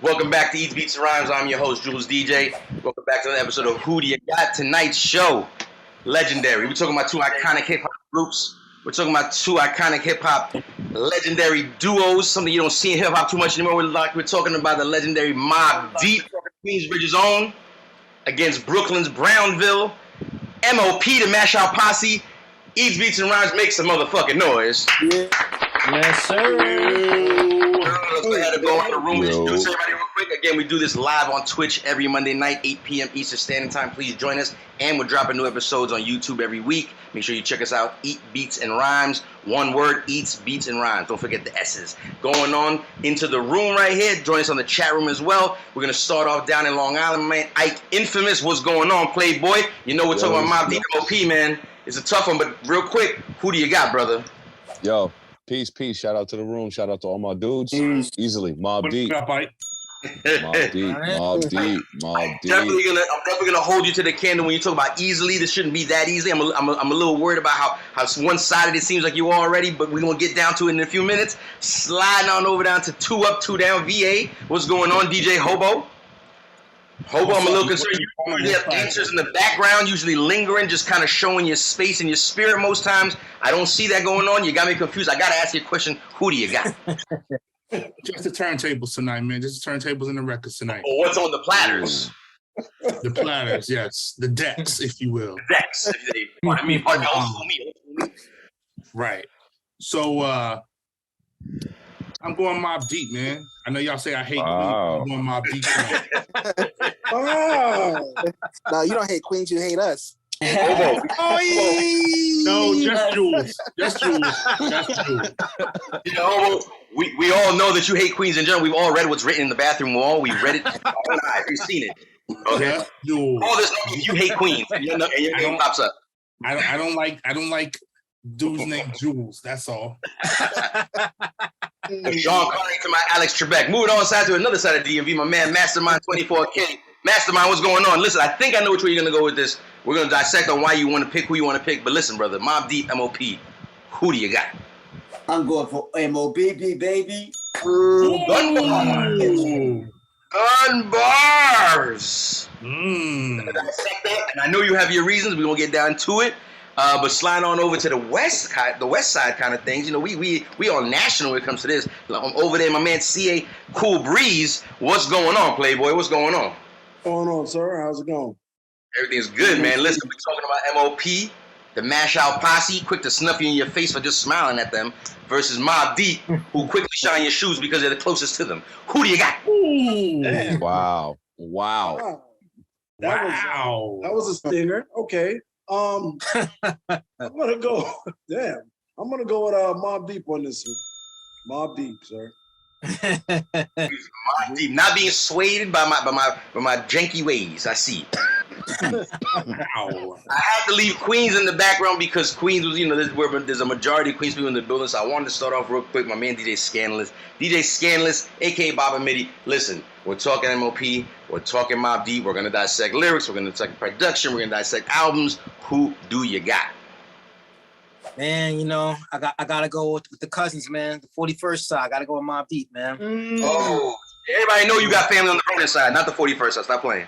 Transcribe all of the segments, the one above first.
Welcome back to Eats, Beats, and Rhymes. I'm your host, Jules DJ. Welcome back to another episode of Who Do You Got? Tonight's show, legendary. We're talking about two iconic hip-hop groups. We're talking about two iconic hip-hop legendary duos, something you don't see in hip-hop too much anymore. We're talking about the legendary Mobb Deep, Queensbridge's own, against Brooklyn's Brownville, M.O.P, the Mash Out Posse. Eats, Beats, and Rhymes, make some motherfucking noise. Yeah. Yes, sir. Let's go ahead and go in the room and introduce everybody real quick. Again, we do this live on Twitch every Monday night, 8 p.m. Eastern Standard Time. Please join us. And we're dropping new episodes on YouTube every week. Make sure you check us out. Eat, Beats, and Rhymes. One word, Eats, Beats, and Rhymes. Don't forget the S's. Going on into the room right here. Join us on the chat room as well. We're going to start off down in Long Island, man. Ike Infamous, what's going on, Playboy? You know we're talking about Mobb Deep M.O.P, man. It's a tough one, but real quick, who do you got, brother? Yo, peace. Shout out to the room. Shout out to all my dudes. Easily, Mobb Deep. Mobb Deep. I'm definitely gonna hold you to the candle when you talk about easily. This shouldn't be that easy. I'm a little worried about how one-sided it seems like you are already, but we're gonna get down to it in a few minutes. Sliding on over down to 2 Up, 2 Down. VA, what's going on, DJ Hobo? Hobo, I'm a little concerned. You usually have answers in the background, usually lingering, just kind of showing your space and your spirit most times. I don't see that going on. You got me confused. I got to ask you a question. Who do you got? Just the turntables tonight, man. Just the turntables and the records tonight. Well, what's on the platters? The platters, yes. The decks, if you will. The decks. I mean, right. So, I'm going Mobb Deep, man. I know y'all say I hate Queens. I'm going Mobb Deep tonight. No, you don't hate Queens, you hate us. No, just Jules. Just Jules. You know, we all know that you hate Queens in general. We've all read what's written in the bathroom wall. We've read it. We've seen it. Okay. All this, you hate Queens, and your name pops up. I don't like dudes named Jules. That's all. Sean Connery to my Alex Trebek. Moving on side to another side of DMV, my man Mastermind 24K. Mastermind, what's going on? Listen, I think I know which way you're gonna go with this. We're gonna dissect on why you want to pick who you want to pick. But listen, brother, Mobb Deep, M.O.P. Who do you got? I'm going for MOBB, baby. Gun bars. And I know you have your reasons. We're gonna get down to it. But sliding on over to the west side kind of things, you know, we are national when it comes to this. Over there, my man CA Cool Breeze, what's going on, Playboy? What's going on? What's going on, sir? How's it going? Everything's good, man. Listen, we're talking about M.O.P, the Mash Out Posse, quick to snuff you in your face for just smiling at them, versus Mobb Deep, who quickly shine your shoes because they're the closest to them. Who do you got? Wow. That was a stinger. Okay. I'm gonna go. Damn. I'm gonna go with Mobb Deep on this one. Mobb Deep, sir. Mobb Deep, not being swayed by my janky ways. I see. I had to leave Queens in the background because Queens was, you know, there's a majority of Queens people in the building. So I wanted to start off real quick. My man DJ Scandalous, aka Baba Midi. Listen, we're talking M.O.P. We're talking Mobb Deep. We're gonna dissect lyrics. We're gonna dissect production. We're gonna dissect albums. Who do you got? Man, you know, I gotta go with the cousins, man. The 41st side. I gotta go with Mobb Deep, man. Oh, everybody know you got family on the Ronin side, not the 41st side. Stop playing.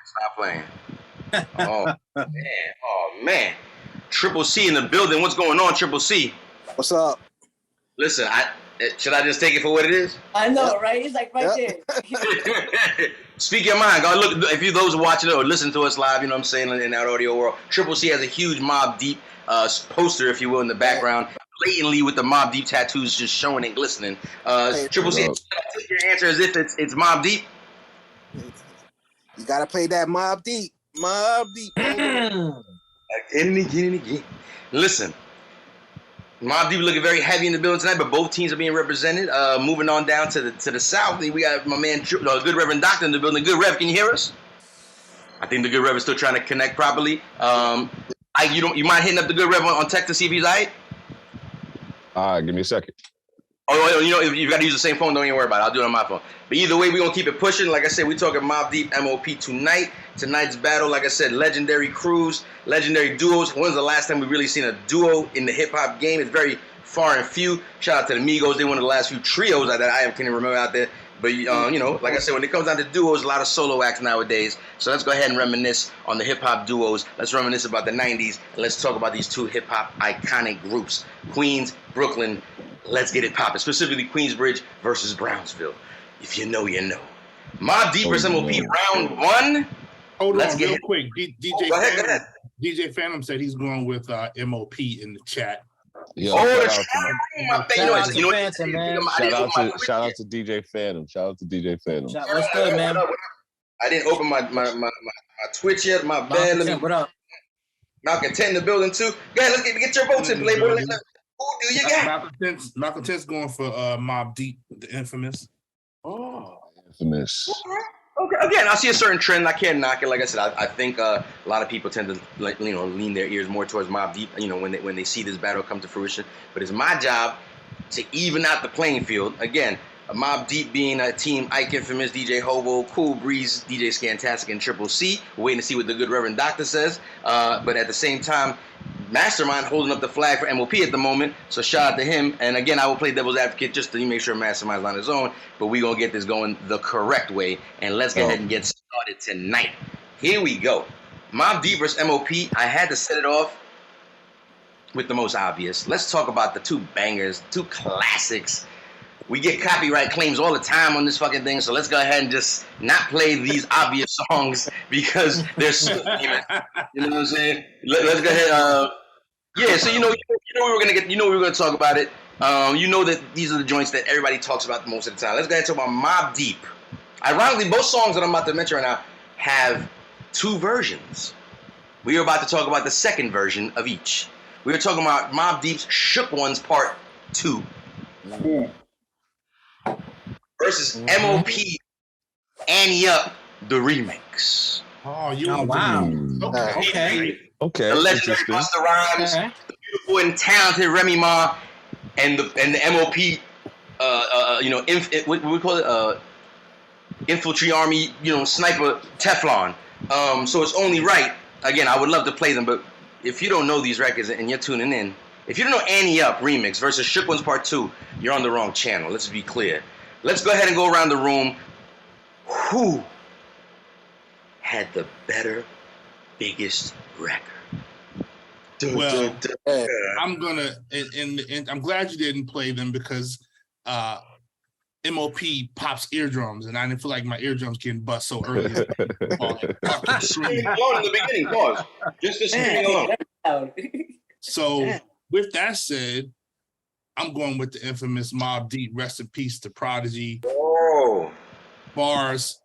Stop playing. Oh man. Triple C in the building. What's going on, Triple C? What's up? Listen, should I just take it for what it is? I know, right? He's like right there. Speak your mind. God, look, if you those watching it or listen to us live, you know what I'm saying, in that audio world, Triple C has a huge Mobb Deep poster, if you will, in the background, blatantly with the Mobb Deep tattoos just showing and glistening. Triple C, take your answer as if it's Mobb Deep. You gotta play that Mobb Deep. Mobb Deep. Again and again. Listen, Mobb Deep looking very heavy in the building tonight, but both teams are being represented. Moving on down to the south, we got my man, Good Reverend Doctor in the building. Good Rev, can you hear us? I think the Good Rev is still trying to connect properly. You mind hitting up the Good Rev on text to see if he's all right? Give me a second. Oh, you know, if you've got to use the same phone, don't even worry about it. I'll do it on my phone. But either way, we're going to keep it pushing. Like I said, we're talking Mobb Deep, M.O.P tonight. Tonight's battle, like I said, legendary crews, legendary duos. When's the last time we really seen a duo in the hip-hop game? It's very far and few. Shout out to the Migos. They're one of the last few trios that I can remember out there. But, you know, like I said, when it comes down to duos, a lot of solo acts nowadays. So let's go ahead and reminisce on the hip-hop duos. Let's reminisce about the 90s. And let's talk about these two hip-hop iconic groups. Queens, Brooklyn, let's get it poppin'. Specifically, Queensbridge versus Brownsville. If you know, you know. Mobb Deep versus M.O.P. round one. Hold on real quick. DJ go ahead. DJ Phantom said he's going with M.O.P. in the chat. Yo, shout out to DJ Phantom. Shout out to DJ Phantom. What's good, man? I didn't open my Twitch yet. My bad. What up? Malcolm 10 in the building too. Go ahead, let's get your votes in, Playboy. Who do you got? Malcolm 10's going for Mobb Deep, the infamous. Oh, infamous. Okay. Again, I see a certain trend. I can't knock it. Like I said, I think a lot of people tend to lean their ears more towards Mobb Deep. When they see this battle come to fruition. But it's my job to even out the playing field. Again, Mobb Deep being a team Ike Infamous, DJ Hobo, Cool Breeze, DJ Scantastic, and Triple C. We're waiting to see what the good Reverend Doctor says. But at the same time, Mastermind holding up the flag for M.O.P. at the moment, so shout out to him. And again, I will play devil's advocate just to make sure Mastermind's on his own, but we're going to get this going the correct way, and let's go ahead and get started tonight. Here we go. Mobb Deep versus M.O.P. I had to set it off with the most obvious. Let's talk about the two bangers, two classics. We get copyright claims all the time on this fucking thing, so let's go ahead and just not play these obvious songs because they're so famous. You know what I'm saying? Let's go ahead. Yeah, so we were gonna talk about it. You know that these are the joints that everybody talks about most of the time. Let's go ahead and talk about Mobb Deep. Ironically, both songs that I'm about to mention right now have two versions. We are about to talk about the second version of each. We are talking about Mobb Deep's Shook Ones Part 2. Versus M.O.P. Annie Up, the remix. Oh, wow. Okay. The legendary Busta Rhymes, the beautiful and talented Remy Ma, and the M.O.P. What we call it? Infantry Army, sniper Teflon. So it's only right. Again, I would love to play them, but if you don't know these records and you're tuning in, if you don't know Annie Up remix versus Shook Ones Part 2, you're on the wrong channel. Let's be clear. Let's go ahead and go around the room. Who had the better, biggest record? Well, I'm gonna, and I'm glad you didn't play them because M.O.P. pops eardrums, and I didn't feel like my eardrums getting bust so early. In the beginning, pause. Just the screaming alone. So, with that said, I'm going with the infamous Mobb Deep. Rest in peace to Prodigy. Oh. Bars,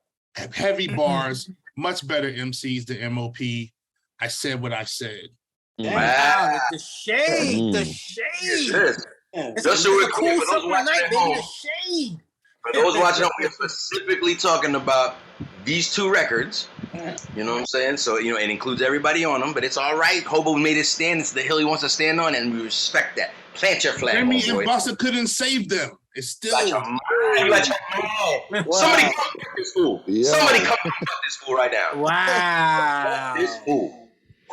heavy bars, much better MCs than M.O.P. I said what I said. Wow, the shade, the shade. Just so we're clear, for those watching at home, for those watching at home, we're specifically talking about these two records. You know what I'm saying? So, it includes everybody on them, but it's all right. Hobo made his stand. It's the hill he wants to stand on, and we respect that. Plant your flag. Remy and Busta couldn't save them. It's still. Somebody come fuck this fool. Yeah. Somebody come fuck this fool right now. Wow. This fool.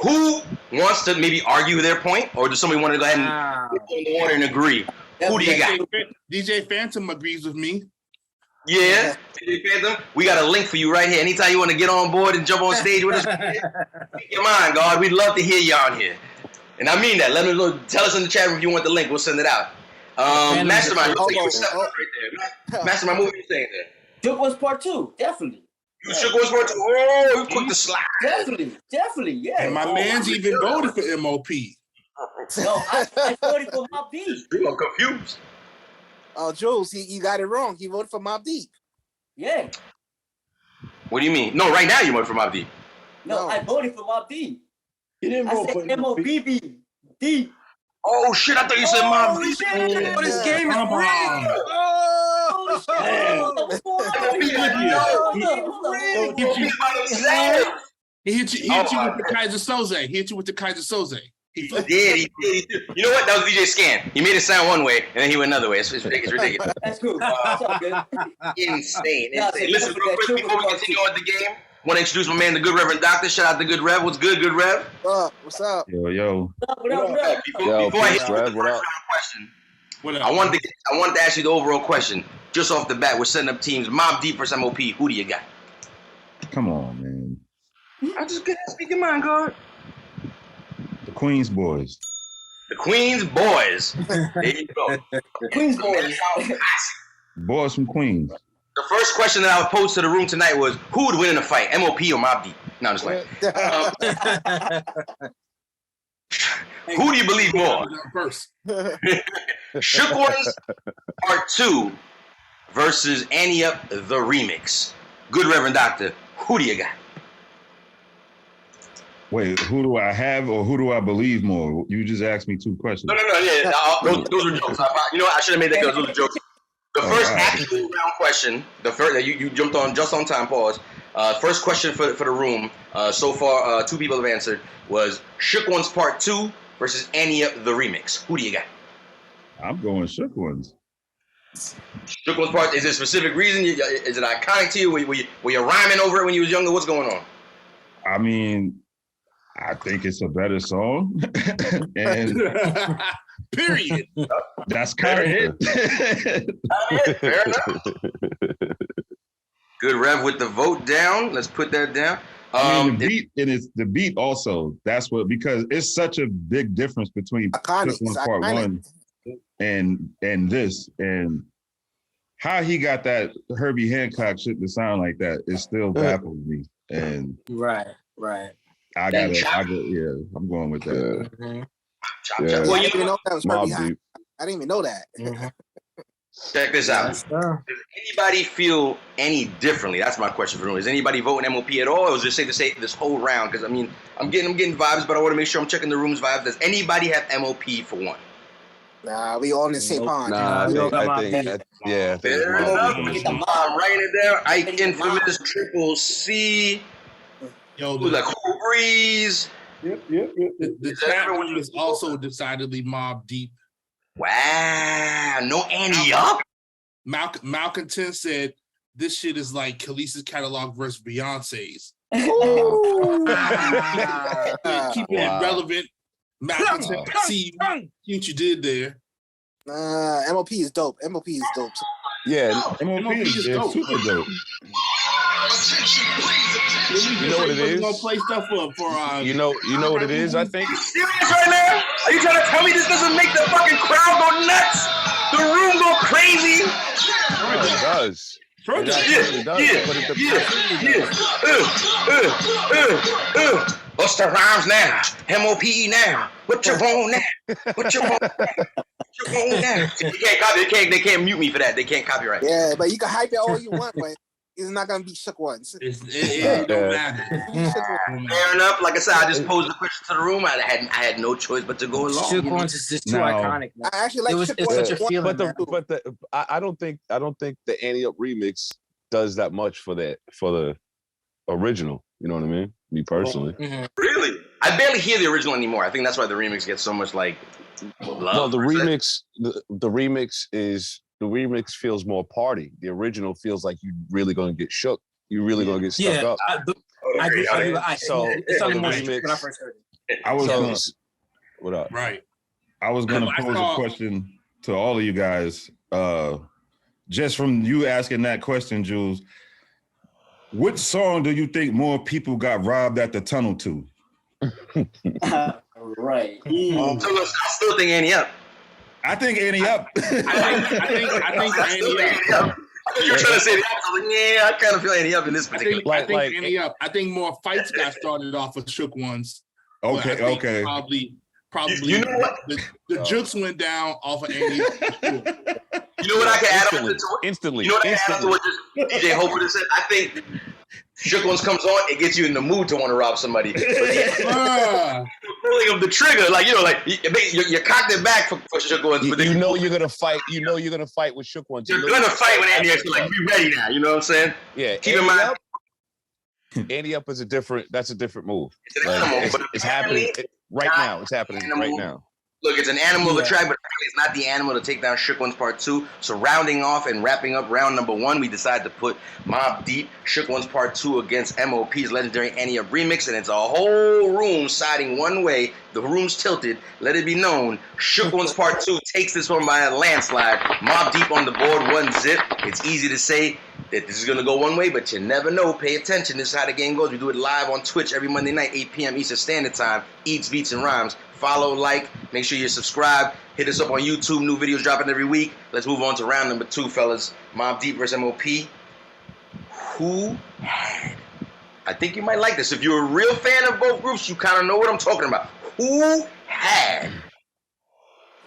Who wants to maybe argue their point, or does somebody want to go ahead and put in the water and agree? Who do you got? DJ Phantom agrees with me. Yeah, DJ Phantom, we got a link for you right here. Anytime you want to get on board and jump on stage with us, speak your mind, God. We'd love to hear you on here. And I mean that. Let me know. Tell us in the chat room if you want the link. We'll send it out. Mastermind, right there. Mastermind, what were you saying there? Shook Ones Part 2, definitely. You Shook Ones Part 2. Oh, you quick to slide. Definitely, yeah. And my man's even voted for M.O.P. No, I voted for Mobb Deep. I'm confused. Oh, Jules, he got it wrong. He voted for Mobb Deep. Yeah. What do you mean? No, right now you voted for Mobb Deep. No, I voted for Mobb Deep. He didn't vote for M.O.P. Deep. Oh shit! I thought you said Mobb Deep. Oh, this game is rigged. He hit you with the Kaiser Soze. He hit you with the Kaiser Soze. He did. You know what? That was DJ Scan. He made it sound one way, and then he went another way. It's ridiculous. That's cool. That's all good. Insane. Listen, real quick, before we continue on with the game, want to introduce my man, the good Reverend Doctor. Shout out to Good Rev. What's good, Good Rev? What's up? Yo. What up? Before I hit the first round question, I wanted to ask you the overall question. Just off the bat, we're setting up teams. Mobb Deep versus M.O.P. Who do you got? Come on, man. I just get speak your mind, God. The Queens boys. The Queens boys. There you go. Queens boys. Boys from Queens. The first question that I would pose to the room tonight was, who would win in a fight, M.O.P. or Mobb Deep? No, I'm just like, who do you believe more? First. Shook Ones Part 2 versus Annie Up the Remix. Good Reverend Doctor, who do you got? Wait, who do I have or who do I believe more? You just asked me two questions. No, yeah, those were jokes. You know what? I should have made that because those were jokes. The first actual round question, the first that you jumped on just on time, pause. First question for the room, so far 2 people have answered, was Shook Ones Part 2 versus Annie Up the Remix. Who do you got? I'm going Shook Ones. Shook Ones Part, is there a specific reason? Is it iconic to you? Were you rhyming over it when you was younger? What's going on? I mean, I think it's a better song. And period. That's kind of it. Fair enough. Good Rev with the vote down. Let's put that down. I mean, the beat, and it's the beat also. That's what, because it's such a big difference between Shook Ones Part 1 and this, and how he got that Herbie Hancock shit to sound like that, it still baffles me. And right. I'm going with that. Well, I didn't even know that was Herbie Hancock. I didn't even know that. Check this out. Does anybody feel any differently? That's my question for you. Is anybody voting M.O.P. at all, or was it safe to say this whole round? Because I mean, I'm getting vibes, but I want to make sure I'm checking the room's vibes. Does anybody have M.O.P. for one? Nah, we all in the same pond. Nah, I think fair enough. I'm writing it down. Ike Infamous, Triple C. Yo, like Cool Breeze. Yep. The chat room is also decidedly Mobb Deep. Wow, no Annie Up. Malcontent said this shit is like Khaleesi's catalog versus Beyonce's. Keeping it relevant. Malcontent, see what you did there. M.O.P. is dope. M.O.P. is dope. Yeah, M.O.P. is dope. Super dope. You know what it is? Gonna play stuff for you know what it is, I think? Are you serious right now? Are you trying to tell me this doesn't make the fucking crowd go nuts? The room go crazy? It does. It Yeah. What's the rhymes now? M.O.P. now. What you want now? What you want now? They can't mute me for that. They can't copyright. Yeah, but you can hype it all you want, but it's not gonna be Shook Ones. It don't matter. Fair enough. Like I said, I just posed the question to the room. I had no choice but to go along. Shook Ones is just too iconic. Man. I actually like it's such a feeling. I don't think the Annie Up remix does that much for the original. You know what I mean? Me personally. Really? I barely hear the original anymore. I think that's why the remix gets so much like love. No, the remix feels more party. The original feels like you're really gonna get shook. You're really gonna get stuck up. I agree. So it's something more remix, when I first heard it. I was gonna, what up? Right. I was gonna pose a question to all of you guys. Just from you asking that question, Jules, which song do you think more people got robbed at the tunnel to? Right. I still think Annie Up. I think Annie Up. I think Annie Up. You're trying to say that. I was like, yeah, I kind of feel Annie Up in this particular. I think Annie Up. I think more fights got started off with Shook Ones. Okay. Probably. You know what? The jukes went down off of Annie Up. You know what I can add on to it? Instantly. You know what I can add on to what DJ Hope said? I think Shook Ones comes on, it gets you in the mood to want to rob somebody. The feeling of the trigger, like you cocked it back for Shook Ones, but then you know you're gonna fight. You know you're gonna fight with Shook Ones. You're gonna fight with Annie Up. Like, be ready now. You know what I'm saying? Yeah. Keep in mind. Annie Up is a different move. It's happening right now. It's happening right now. Look, it's an animal of the Yeah. track, but it's not the animal to take down Shook Ones Part 2. So rounding off and wrapping up round number 1, we decided to put Mobb Deep, Shook Ones Part 2 against M.O.P's legendary Ante-Up remix, and it's a whole room siding one way. The room's tilted. Let it be known, Shook Ones Part 2 takes this one by a landslide. Mobb Deep on the board, 1-zip. It's easy to say that this is going to go one way, but you never know. Pay attention. This is how the game goes. We do it live on Twitch every Monday night, 8 p.m. Eastern Standard Time. Eats, Beats, and Rhymes. Follow, like, make sure you subscribe. Hit us up on YouTube. New videos dropping every week. Let's move on to round number 2, fellas. Mobb Deep versus M.O.P. Who had? I think you might like this. If you're a real fan of both groups, you kind of know what I'm talking about. Who had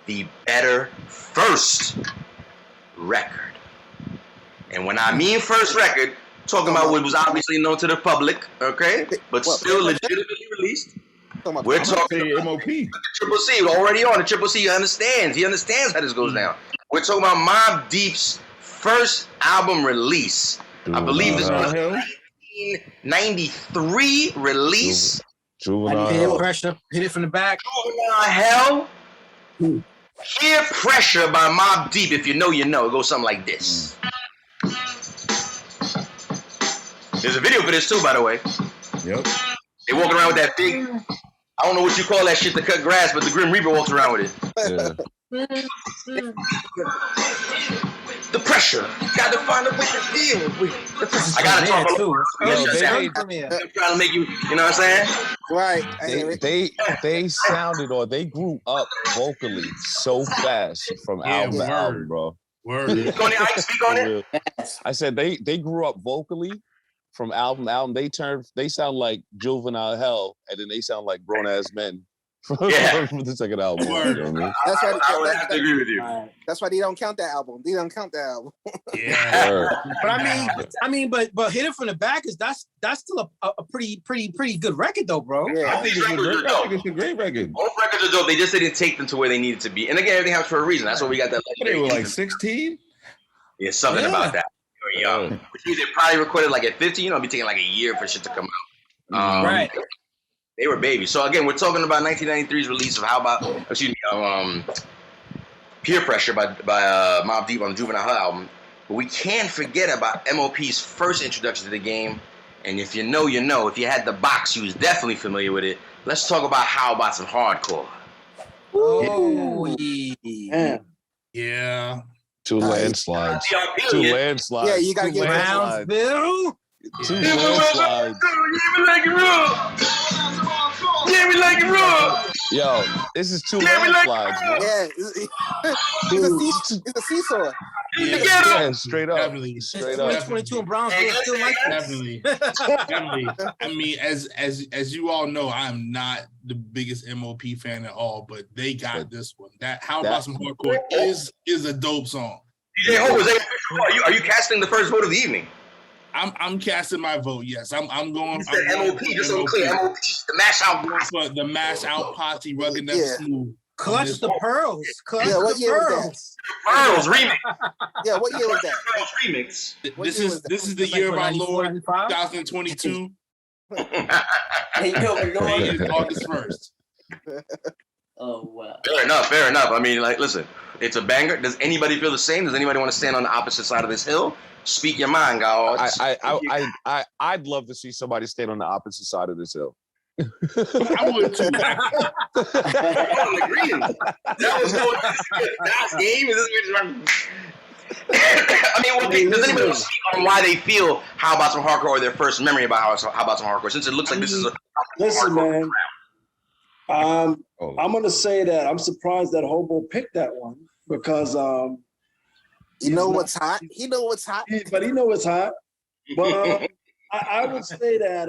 the better first record? And when I mean first record, talking about what was obviously known to the public, okay, but still legitimately released. We're talking M.O.P. Triple C, already on the Triple C. He understands how this goes down. We're talking about Mobb Deep's first album release. I believe this was 1993 release. Juvenile Peer Hell. pressure. Hit it from the back. Juvenile Hell. Peer Pressure by Mobb Deep. If you know, you know. It goes something like this. There's a video for this too, by the way. Yep. They walking around with that big, I don't know what you call that shit to cut grass, but the Grim Reaper walks around with it. Yeah. The pressure. Got to find a way to deal with the pressure. I got to talk too. I'm trying to make you know what I'm saying? Right. They sounded, or they grew up vocally so fast from album to album, bro. Word. Speak on it, Ike. Speak on it. I said they grew up vocally from album to album. They sound like Juvenile Hell, and then they sound like Grown Ass Men from the second album. You know what I mean? That's why I would have to agree with you. That's why they don't count that album. They don't count that album. Yeah. But I mean, but Hit It From the Back is that's still a pretty good record though, bro. Yeah. I think it's a great record. Both records are dope. They just didn't take them to where they needed to be. And again, everything happens for a reason. That's why we got that. They were like 16? Yeah, something about that. They were young. Which means they probably recorded like at 15. You know, it'd be taking like a year for shit to come out. Right. They were babies. So again, we're talking about 1993's release of Peer Pressure by Mobb Deep on the Juvenile Hell album. But we can't forget about M.O.P's first introduction to the game. And if you know, you know. If you had the box, you was definitely familiar with it. Let's talk about How About Some Hardcore. Oh, Man. Yeah. Two landslides. Two landslides. Yeah, you gotta get Brownsville. Two landslides. Yeah, we like it raw. Yo, this is two landslides, man. Yeah. It's a seesaw. Yeah, straight up. Definitely. Straight up. 2022 in Brownsville still like that. Definitely. I mean, as you all know, I'm not the biggest M.O.P fan at all, but they got this one. That How About Some Hardcore is a dope song. DJ Ho, are you casting the first vote of the evening? I'm casting my vote. Yes, I'm going. You said M.O.P. Just so clear, M.O.P. The mash out. For the mash out party, rugged never smooth. Clutch the pearls. Clutch what the year was pearls. Pearls remix. Yeah, what year was that? Pearls remix. This is the year of our Lord 2022. August 1st. Oh wow. Fair enough. I mean, like, listen, it's a banger. Does anybody feel the same? Does anybody want to stand on the opposite side of this hill? Speak your mind, guys. I'd love to see somebody stand on the opposite side of this hill. I would too. I'm agreeing. That was going last game. I mean, does anybody want to speak on why they feel How About Some Hardcore or their first memory about How About Some Hardcore? Since it looks like this is a Listen, man. I'm Oh, gonna say that I'm surprised that Hobo picked that one because You know what's hot? He know what's hot. but he know it's hot. But I would say that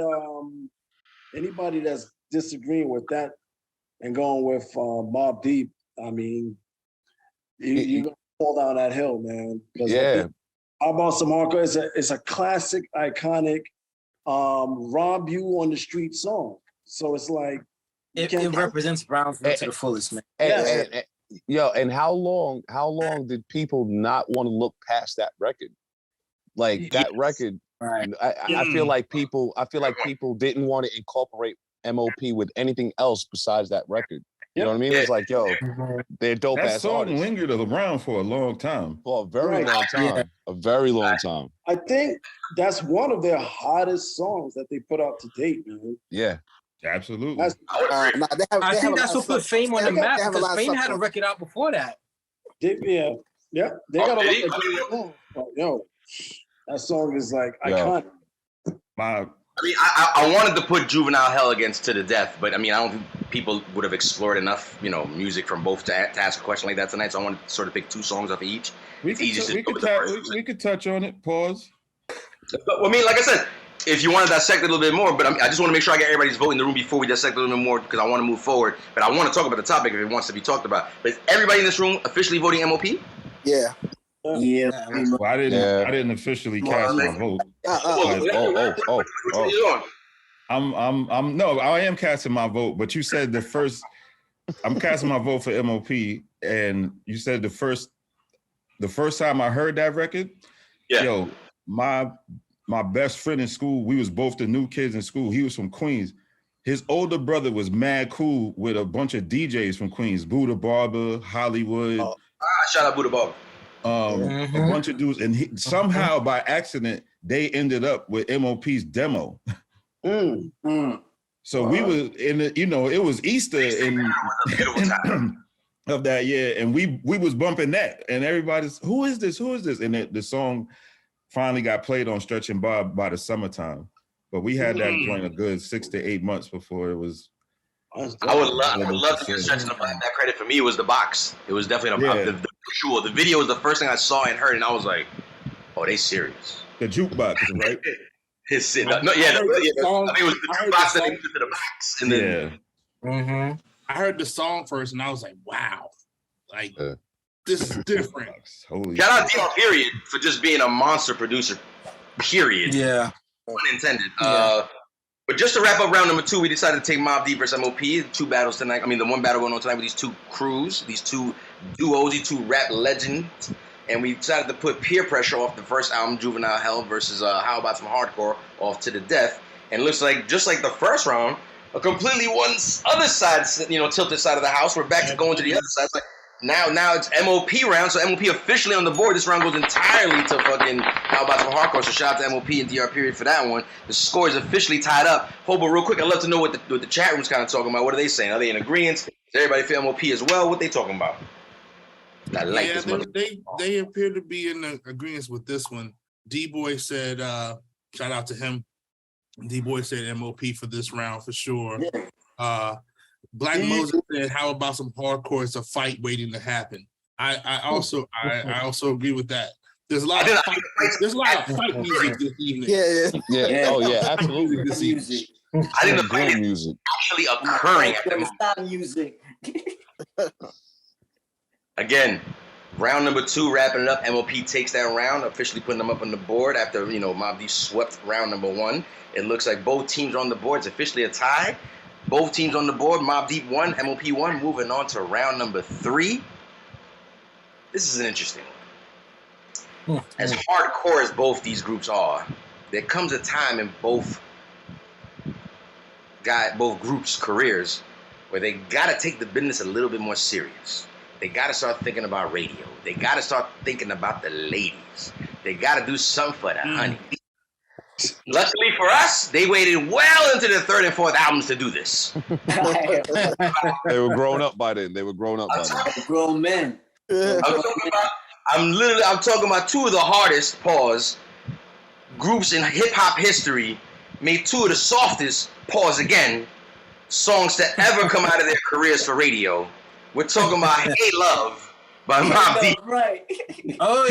anybody that's disagreeing with that and going with Mobb Deep, I mean, you're gonna fall down that hill, man. Yeah. How About Some Hardcore? It's a classic, iconic, rob you on the street song. So it's like It represents Brownsville to the fullest, man. And how long did people not want to look past that record? Like that record, Right. I feel like people didn't want to incorporate M.O.P with anything else besides that record. You know what I mean? It's like, yo, they're dope That ass song artists lingered around for a long time. for a very long time. A very long time. I think that's one of their hottest songs that they put out to date, man. Yeah. Absolutely. I think that's what put Fame on the map because Fame had a record out before that. They got a lot of good songs. Yo, that song is like iconic. I mean, I wanted to put Juvenile Hell against To the Death, but I mean, I don't think people would have explored enough, music from both to ask a question like that tonight. So I wanted to sort of pick 2 songs off of each. We could touch on it. Pause. I mean, like I said, if you want to dissect it a little bit more, but I just want to make sure I get everybody's vote in the room before we dissect a little bit more because I want to move forward. But I want to talk about the topic if it wants to be talked about. But is everybody in this room officially voting M.O.P? Yeah. Yeah. Well, I didn't officially cast my vote. I am casting my vote, but you said the first. I'm casting my vote for M.O.P. and you said the first time I heard that record. Yeah. Yo, my best friend in school, we was both the new kids in school. He was from Queens. His older brother was mad cool with a bunch of DJs from Queens, Buddha Barber, Hollywood. Shout out Buddha Barber. A bunch of dudes, and somehow by accident they ended up with M.O.P's demo. So we was in the, it was Easter of that year, and we was bumping that, and everybody's who is this, and the song finally got played on Stretch and Bob by the summertime, but we had that joint a good 6 to 8 months before it was. I would love to give Stretch and Bob that credit. For me, it was the box. It was definitely the visual. The video was the first thing I saw and heard, and I was like, "Oh, they serious." The jukebox, right? I think it was the jukebox that they put to the box, and then I heard the song first, and I was like, "Wow, like this is different." Shout out to Period for just being a monster producer. Period. Yeah. Unintended. But just to wrap up round number 2, we decided to take Mobb Deep versus M.O.P. 2 battles tonight. I mean, the one battle going on tonight with these 2 crews, these 2 duos, these 2 rap legends. And we decided to put Peer Pressure off the first album, Juvenile Hell, versus How About Some Hardcore off To the Death. And it looks like, just like the first round, a completely other side, tilted side of the house. We're back to going to the other side. It's like, now it's M.O.P. round, so M.O.P. officially on the board. This round goes entirely to fucking How About Some Hardcore. So shout out to M.O.P. and DR Period for that one. The score is officially tied up. Hobo, real quick, I'd love to know what the chat room's kind of talking about. What are they saying? Are they in agreement? Is everybody for M.O.P. as well? What they talking about? They appear to be in agreement with this one. D-Boy said, shout out to him. D-Boy said M.O.P. for this round for sure. Black Moses said, "How about some hardcore? It's a fight waiting to happen." I also agree with that. There's a lot of fight music this evening. Yeah. Oh yeah, absolutely. This evening. I think the fight is music actually occurring at the moment. Stop music. Again, round number 2, wrapping it up. M.O.P. takes that round, officially putting them up on the board after Mobb Deep swept round number 1. It looks like both teams are on the board. It's officially a tie. Both teams on the board. Mobb Deep 1, M.O.P. 1. Moving on to round number 3. This is an interesting one. As hardcore as both these groups are, there comes a time in both groups' careers where they gotta take the business a little bit more serious. They gotta start thinking about radio. They gotta start thinking about the ladies. They gotta do something for the honey. Luckily for us, they waited well into the 3rd and 4th albums to do this. They were grown up by then. Grown men. I'm talking about 2 of the hardest groups in hip hop history. Made 2 of the softest songs to ever come out of their careers for radio. We're talking about "Hey Love" by Mobb Deep. Right. Oh,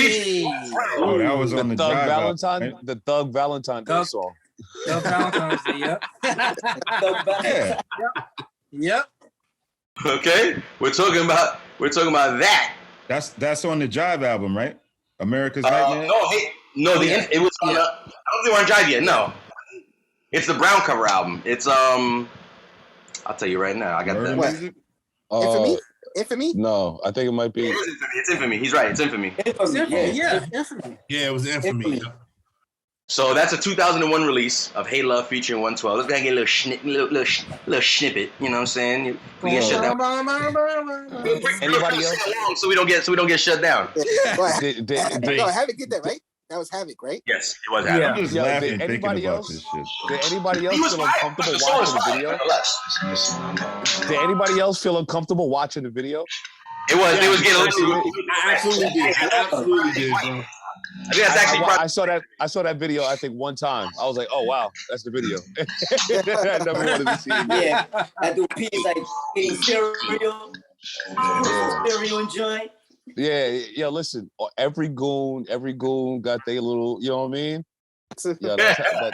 that was on the Thug drive Valentine, out, right? the Thug Valentine Day song. Thug Valentine's Day, Yeah. Yep. Okay, we're talking about that. That's on the Jive album, right? America's Nightmare. It was on. I don't think we're on Jive yet. No, it's the Brown cover album. It's I'll tell you right now. I got that. Infamy? No, I think it might be. It's Infamy. He's right. It's Infamy. Infamy. Yeah, it was Infamy. So that's a 2001 release of Hey Love featuring 112. Let's go ahead and get a little snippet. You know what I'm saying? We get shut down. Anybody else? So we don't get shut down. No, Havoc did that, right? That was Havoc, right? Yes, it was Havoc. I'm just Yo, laughing did thinking anybody about else? this shit. Did anybody else feel uncomfortable The song was watching the fire, video? Did anybody else feel uncomfortable watching the video? It was getting a little. I absolutely did. I absolutely did, bro. I think that's actually I saw that video, I think, one time. I was like, oh, wow, that's the video. I never wanted to see it again. Yeah, at the P like eating cereal, cereal and joint. Yeah, yeah, listen, every goon got their little, you know what I mean? Yeah,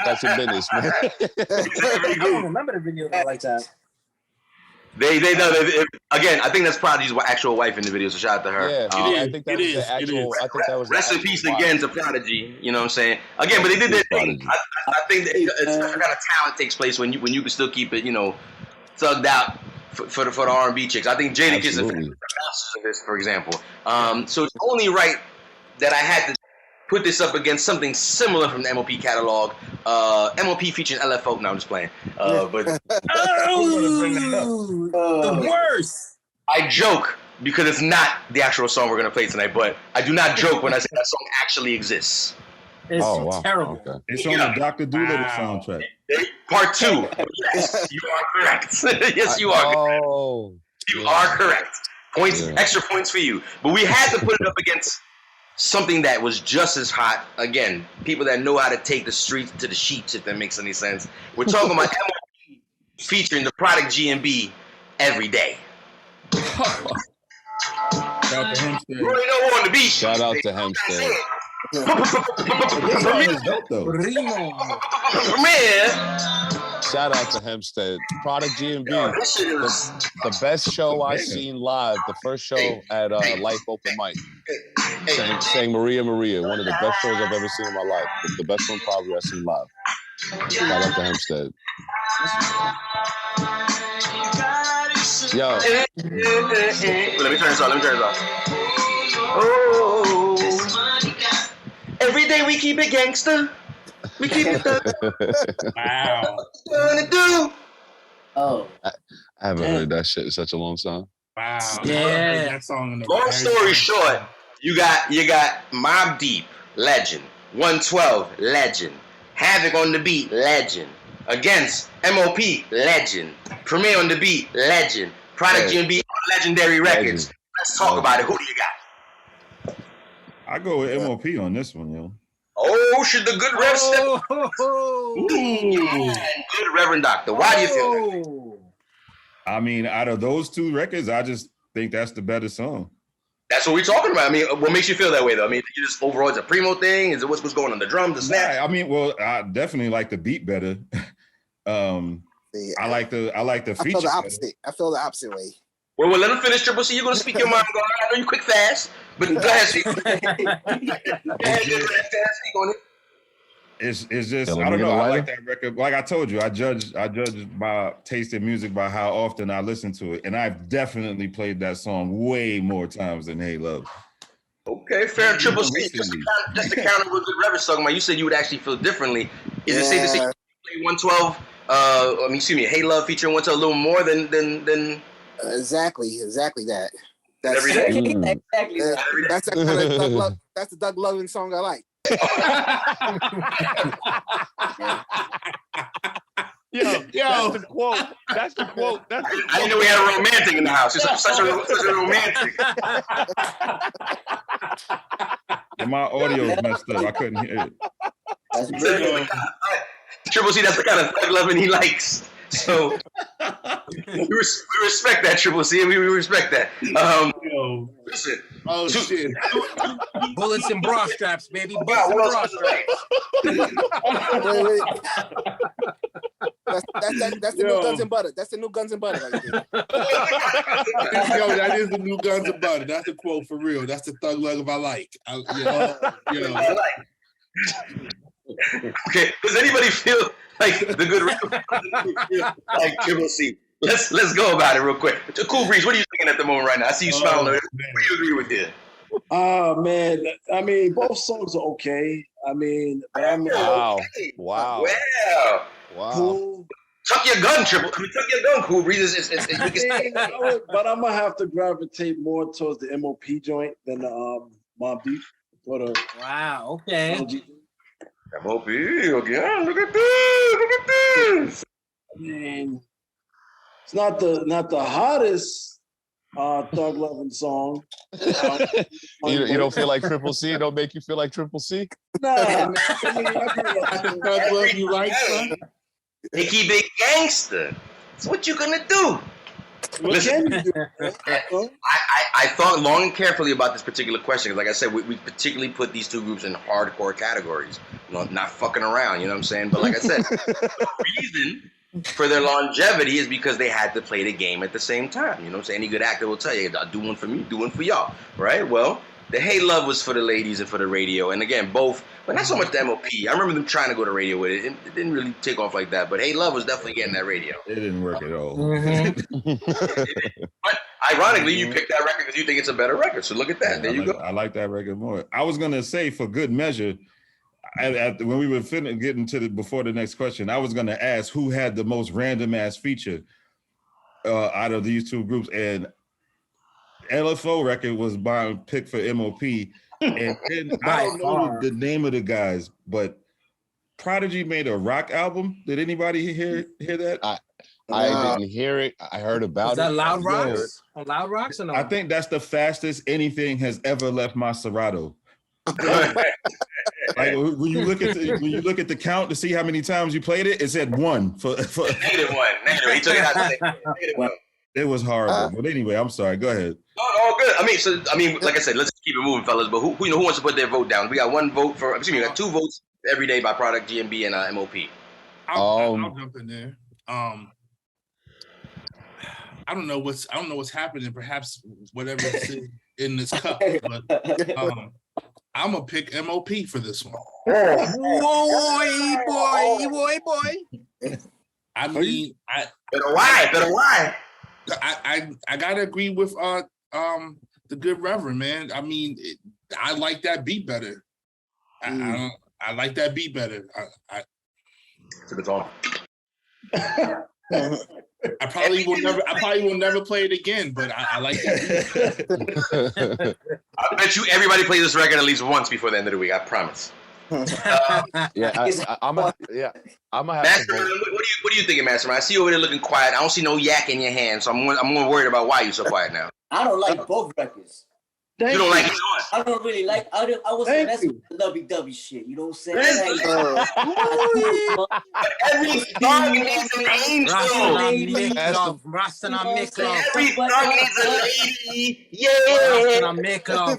that's your business, man. I don't remember the video like that. They know that, again. I think that's Prodigy's actual wife in the video. So shout out to her. Yeah, I think that was the actual. I think that was. Rest in peace again to Prodigy. You know what I'm saying? Again, but they did their thing. I think that it's kind of talent takes place when you can still keep it, thugged out for the R&B chicks. I think Jadakiss is the master of this, for example. So it's only right that I had to put this up against something similar from the M.O.P catalog. M.O.P featuring LFO. No, I'm just playing. But the worst. I joke because it's not the actual song we're gonna play tonight. But I do not joke when I say that song actually exists. It's terrible. Okay. It's on the Dr. Doolittle soundtrack. Part 2. Yes, you are correct. Yes, you are. Oh, you are correct. Points, extra points for you. But we had to put it up against something that was just as hot. Again, people that know how to take the streets to the sheets, if that makes any sense. We're talking about M.O.P featuring the Product G&B Every Day. Shout out to Hempstead. You already know who on the beat. Shout out to Hempstead. Shout out to Hempstead. Product G&B. The best show I seen live. The first show at Life Open Mic. Sang Maria Maria. One of the best shows I've ever seen in my life. The best one probably I've seen live. Shout out to Hempstead. Yo. Let me turn this off. Oh. Every day we keep it gangster. We keep it Wow. What do? Oh. I haven't heard that shit in such a long time. Wow. Yeah. That song in the Long story short, you got Mobb Deep, legend. 112, legend. Havoc on the beat, legend. Against M.O.P, legend. Premier on the beat, legend. Product G&B, legendary records. Let's talk about it. Who do you got? I go with M.O.P on this one, yo. Oh, should the good Rev step? Good Reverend Doctor. Why do you feel that? I mean, out of those two records, I just think that's the better song. That's what we're talking about. I mean, what makes you feel that way, though? I mean, you just overall, it's a primo thing. Is it what's going on the drums, the snap? Yeah, I mean, well, I definitely like the beat better. I like the feature. I feel the opposite way. Well, let him finish, Triple C. You're going to speak your mind. I know you quick fast, but go ahead, speak. It's just, I don't know. I like that record. Like I told you, I judge my taste in music by how often I listen to it. And I've definitely played that song way more times than Hey Love. Okay, fair. Triple C. Just to counter what Good Rev is talking about, you said you would actually feel differently. Is it safe to say you play 112, Hey Love featuring 112 a little more than Exactly that. That's Every Day. Exactly. That's the kind of Doug Love, that's the Doug Lovin song I like. Yo, that's the quote. That's the quote. I didn't know we had a romantic in the house. It's such a romantic. And my audio is messed up. I couldn't hear it. That's brilliant. Triple C, that's the kind of Thug Lovin' he likes. So we respect that, Triple C. We respect that. Listen. Oh shit! Bullets and bra straps, baby. Bullets and bra straps. That's the new Guns and Butter. That's the new Guns and Butter right there. Yo, that is the new Guns and Butter. That's a quote for real. That's the Thug Love I like. Okay, does anybody feel like the good like Triple C? Let's go about it real quick. Cool Breeze, what are you thinking at the moment right now? I see you smiling. What do you agree with here? Man, I mean, both songs are okay. I mean, but I'm Wow. Wow. cool. Tuck your gun, Triple. I mean, tuck your gun, Cool Breeze. But I'm gonna have to gravitate more towards the M.O.P joint than the Mobb Deep. Wow. Okay. M.O.P. again. Look at this. Look at this. I mean, it's not the hottest Thug Lovin' song. You don't feel like Triple C? It don't make you feel like Triple C? Nah, man. I mean, Thug Love you like, son? Nicky Big Gangster. That's what you gonna do. Listen, I thought long and carefully about this particular question because, like I said, we particularly put these two groups in hardcore categories. Not fucking around, you know what I'm saying? But like I said, the reason for their longevity is because they had to play the game at the same time. You know what I'm saying? Any good actor will tell you, do one for me, do one for y'all, right? Well, the Hey Love was for the ladies and for the radio. And again, both, but not so much the M.O.P. I remember them trying to go to radio with it. It didn't really take off like that. But Hey Love was definitely getting that radio. It didn't work at all. But ironically, you picked that record because you think it's a better record. So look at that. There you go. I like that record more. I was going to say, for good measure, when we were getting to before the next question, I was going to ask who had the most random ass feature out of these two groups. And LFO record was my pick for M.O.P. And then I don't know the name of the guys, but Prodigy made a rock album. Did anybody hear that? I didn't hear it. I heard about it. Is that Loud Rocks? On Loud Rocks or no? I think that's the fastest anything has ever left my Serato. Like when you look at the count to see how many times you played it, it said one for -1. Negative. He took it out. -1. It was horrible. But anyway, I'm sorry. Go ahead. Oh, good. I mean, like I said, let's keep it moving, fellas. But who wants to put their vote down? We got one vote for. Excuse me, we got 2 votes every day by Product, GMB, and M.O.P. I'll jump in there. I don't know what's happening. Perhaps whatever's in this cup, but I'm gonna pick M.O.P. for this one. Boy. I mean, Better why? I gotta agree with the good Reverend, man. I mean, I like that beat better. I like that beat better. It's a good song. I probably will never play it again, but I like that. I bet you everybody plays this record at least once before the end of the week. I promise. I'm gonna have Mastermind, to vote. what are you thinking, Mastermind? I see you over there looking quiet. I don't see no yak in your hand, so I'm more worried about why you're so quiet now. I don't like both records. You don't like either one. I don't really like. I wasn't messing with the lovey-dovey shit. You know what I'm saying? Every song needs an angel. Rasta make love. Every song needs a lady. Yeah. Rasta make love.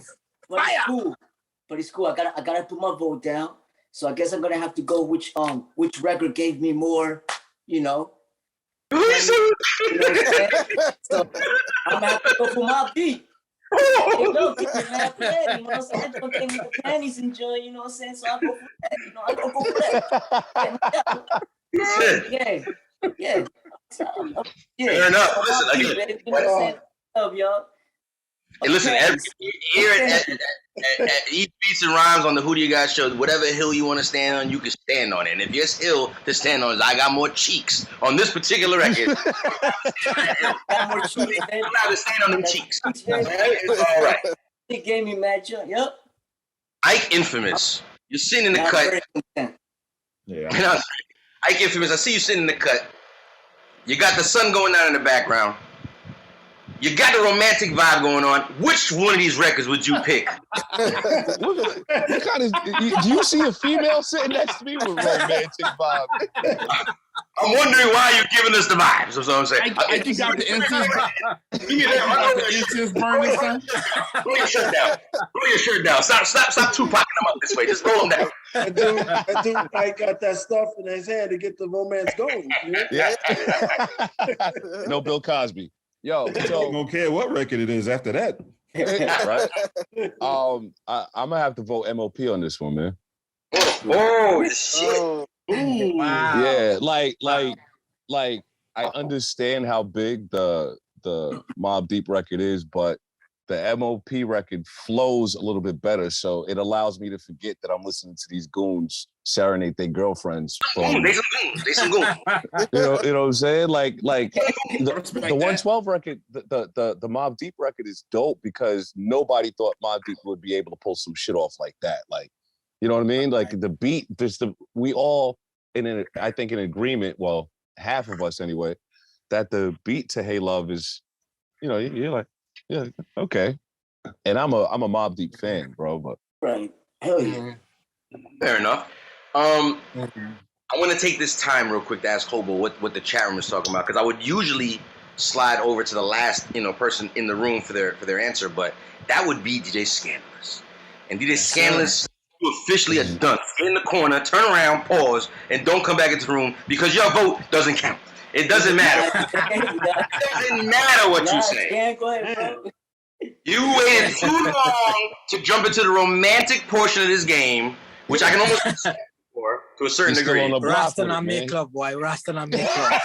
But it's cool. But it's cool. I gotta put my vote down. So I guess I'm gonna have to go which record gave me more, you know. You know what I'm saying? So I'm gonna have to go for my beat. Hey, look, you know what I'm saying? Don't give me the panties and joy, you know what I'm saying? So I go for that. You know, I go for that. Yeah. Fair enough. Listen, again. You know what I'm saying? Love y'all. Hey, listen, at each Beats and Rhymes on the Who Do You Got show, whatever hill you want to stand on, you can stand on it. And if your hill to stand on is I got more cheeks on this particular record, I'm not to stand on them cheeks. It's all right. He gave me mad joy. Yep. Ike Infamous, you're sitting in the cut. Yeah. Ike Infamous, I see you sitting in the cut. You got the sun going down in the background. You got the romantic vibe going on. Which one of these records would you pick? What kind of? Do you see a female sitting next to me with romantic vibe? I'm wondering why you're giving us the vibes. That's what I'm saying. I think got the incense burning, son. Roll your shirt down. Roll your shirt down. Stop Tupac them up this way. Just roll them down. That dude I got that stuff in his hand to get the romance going. Yeah. No Bill Cosby. Yo, so I don't care what record it is after that. right? I'm gonna have to vote M.O.P. on this one, man. Oh shit! Wow. Yeah, like I understand how big the Mobb Deep record is, but the M.O.P record flows a little bit better, so it allows me to forget that I'm listening to these goons serenade their girlfriends. They some goons. You know what I'm saying? Like the 112 record, the Mobb Deep record is dope because nobody thought Mobb Deep would be able to pull some shit off like that. Like, you know what I mean? Like the beat, we all I think in agreement, well, half of us anyway, that the beat to Hey Love is, you know, you're like, yeah, okay. And I'm a Mobb Deep fan, bro. But right, hell yeah. Fair enough. I want to take this time real quick to ask Hobo what the chat room is talking about, because I would usually slide over to the last person in the room for their answer, but that would be DJ Scandalous. And DJ Scandalous, you officially are done. Get in the corner, turn around, pause, and don't come back into the room because your vote doesn't count. It doesn't matter. It doesn't matter what you say. Go ahead, bro. You waited too long to jump into the romantic portion of this game, which I can almost respect for to a certain degree. Rasta na make club, boy. Rasta na make club.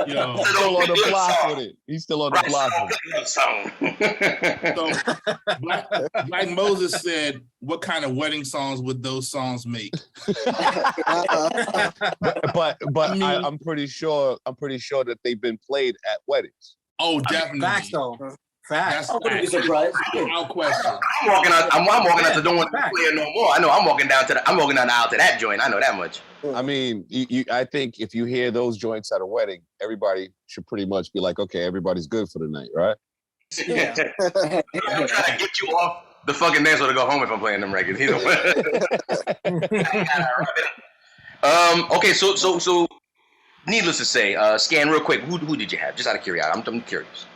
Yo, he's still on the block with it. He's still on the block with it. So Black Moses said, what kind of wedding songs would those songs make? but I'm pretty sure that they've been played at weddings. Oh, definitely. Facts though. Facts. I wouldn't be surprised. No question. I'm walking out the door to play no more. I know I'm walking down the aisle to that joint. I know that much. I mean, I think if you hear those joints at a wedding, everybody should pretty much be like, okay, everybody's good for the night, right? Yeah. I'm trying to get you off the fucking dance floor to go home if I'm playing them records. Either way. Okay, so needless to say, Scan real quick. Who did you have? Just out of curiosity, I'm curious.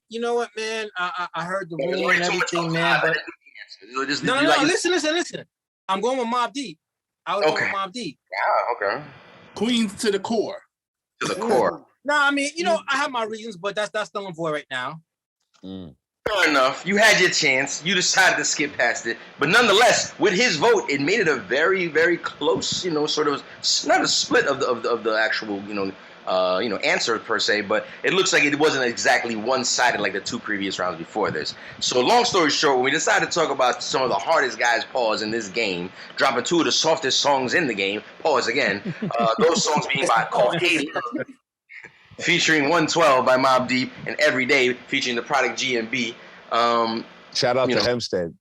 You know what, man? I heard the room and everything, man. But no, listen. I'm going with Mobb Deep. I was going with Mobb Deep. Yeah, okay. Queens to the core. To the core. No, I mean, I have my reasons, but that's null and void right now. Fair enough. You had your chance. You decided to skip past it, but nonetheless, with his vote, it made it a very, very close, sort of not a split of the actual, answer per se, but it looks like it wasn't exactly one-sided like the two previous rounds before this. So long story short, when we decided to talk about some of the hardest guys, pause, in this game, dropping two of the softest songs in the game, pause again, those songs being called Hey Love, featuring 112 by Mobb Deep, and Every Day featuring the Product GMB. Shout out to Hempstead.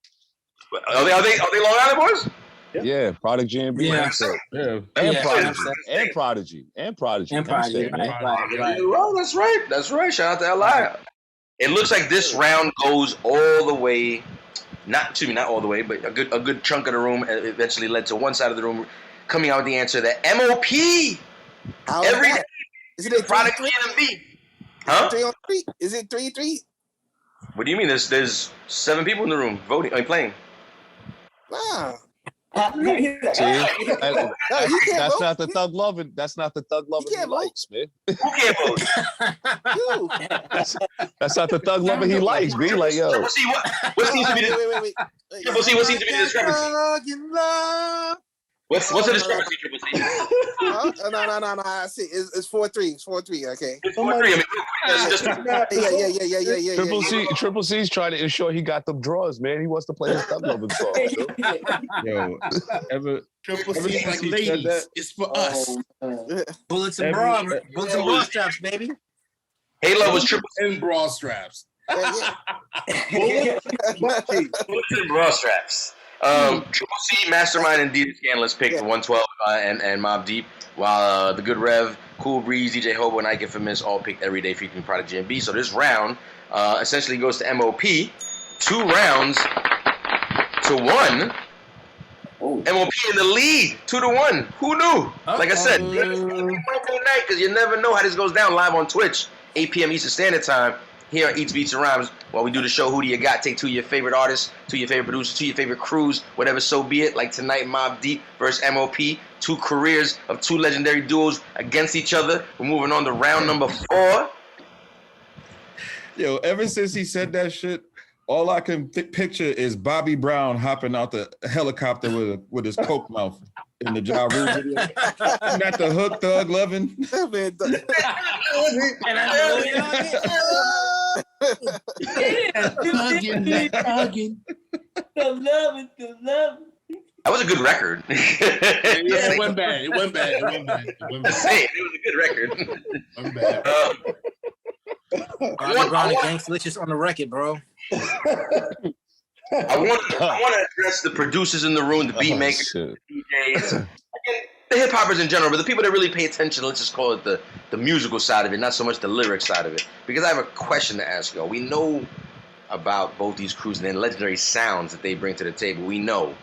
Are they Long Island boys? Yeah, Product GMB. Yeah. And Prodigy. Right. Well, that's right. Shout out to LI. It looks like this round goes all the way, not all the way, but a good chunk of the room eventually led to one side of the room coming out with the answer that M.O.P. Every Day. Is it Product GMB? Huh? 3-on-3? Is it 3-3? What do you mean? There's 7 people in the room voting, playing. Wow. See, that's not the thug loving. That's not the thug loving he likes, man. Who can't vote? That's not the thug loving he likes, man. Like, yo. What seems to be the Triple C? What seems to be the discrepancy? What's the discrepancy, Triple C? No. I see. It's 4-3. It's 4-3. Okay. It's 4-3. Yeah. Triple C's trying to ensure he got them draws, man. He wants to play his thug loving song. Yo, Triple C like ladies. It's for us. Bullets and bra straps, baby. Hey Love was Triple C and bra straps. Bullets and bra straps. Triple C, Mastermind, and DJ Scandalous picked 112 and Mobb Deep, while the Good Rev, Cool Breeze, DJ Hobo, and Ike Infamous all picked Every Day featuring Product GMB. So this round essentially goes to M.O.P. 2 rounds to 1. M.O.P. in the lead, 2-1. Who knew? Like I said, night, because you never know how this goes down live on Twitch, 8 p.m. Eastern Standard Time. Here on Eats, Beats, and Rhymes, while we do the show, Who Do You Got? Take 2 of your favorite artists, 2 of your favorite producers, 2 of your favorite crews, whatever so be it. Like tonight, Mobb Deep versus M.O.P. 2 careers of 2 legendary duos against each other. We're moving on to round number 4. Yo, ever since he said that shit, all I can picture is Bobby Brown hopping out the helicopter with his coke mouth in the Ja Rule video. Not the hook, thug loving. The love. That was a good record. Yeah, it went bad. It went bad. It was a good record. It went bad. Bobby Brown and Gangstalicious on the record, bro. I want to address the producers in the room, the beat makers, the DJs, again, the hip hoppers in general, but the people that really pay attention. Let's just call it the musical side of it, not so much the lyric side of it. Because I have a question to ask y'all. We know about both these crews and the legendary sounds that they bring to the table. We know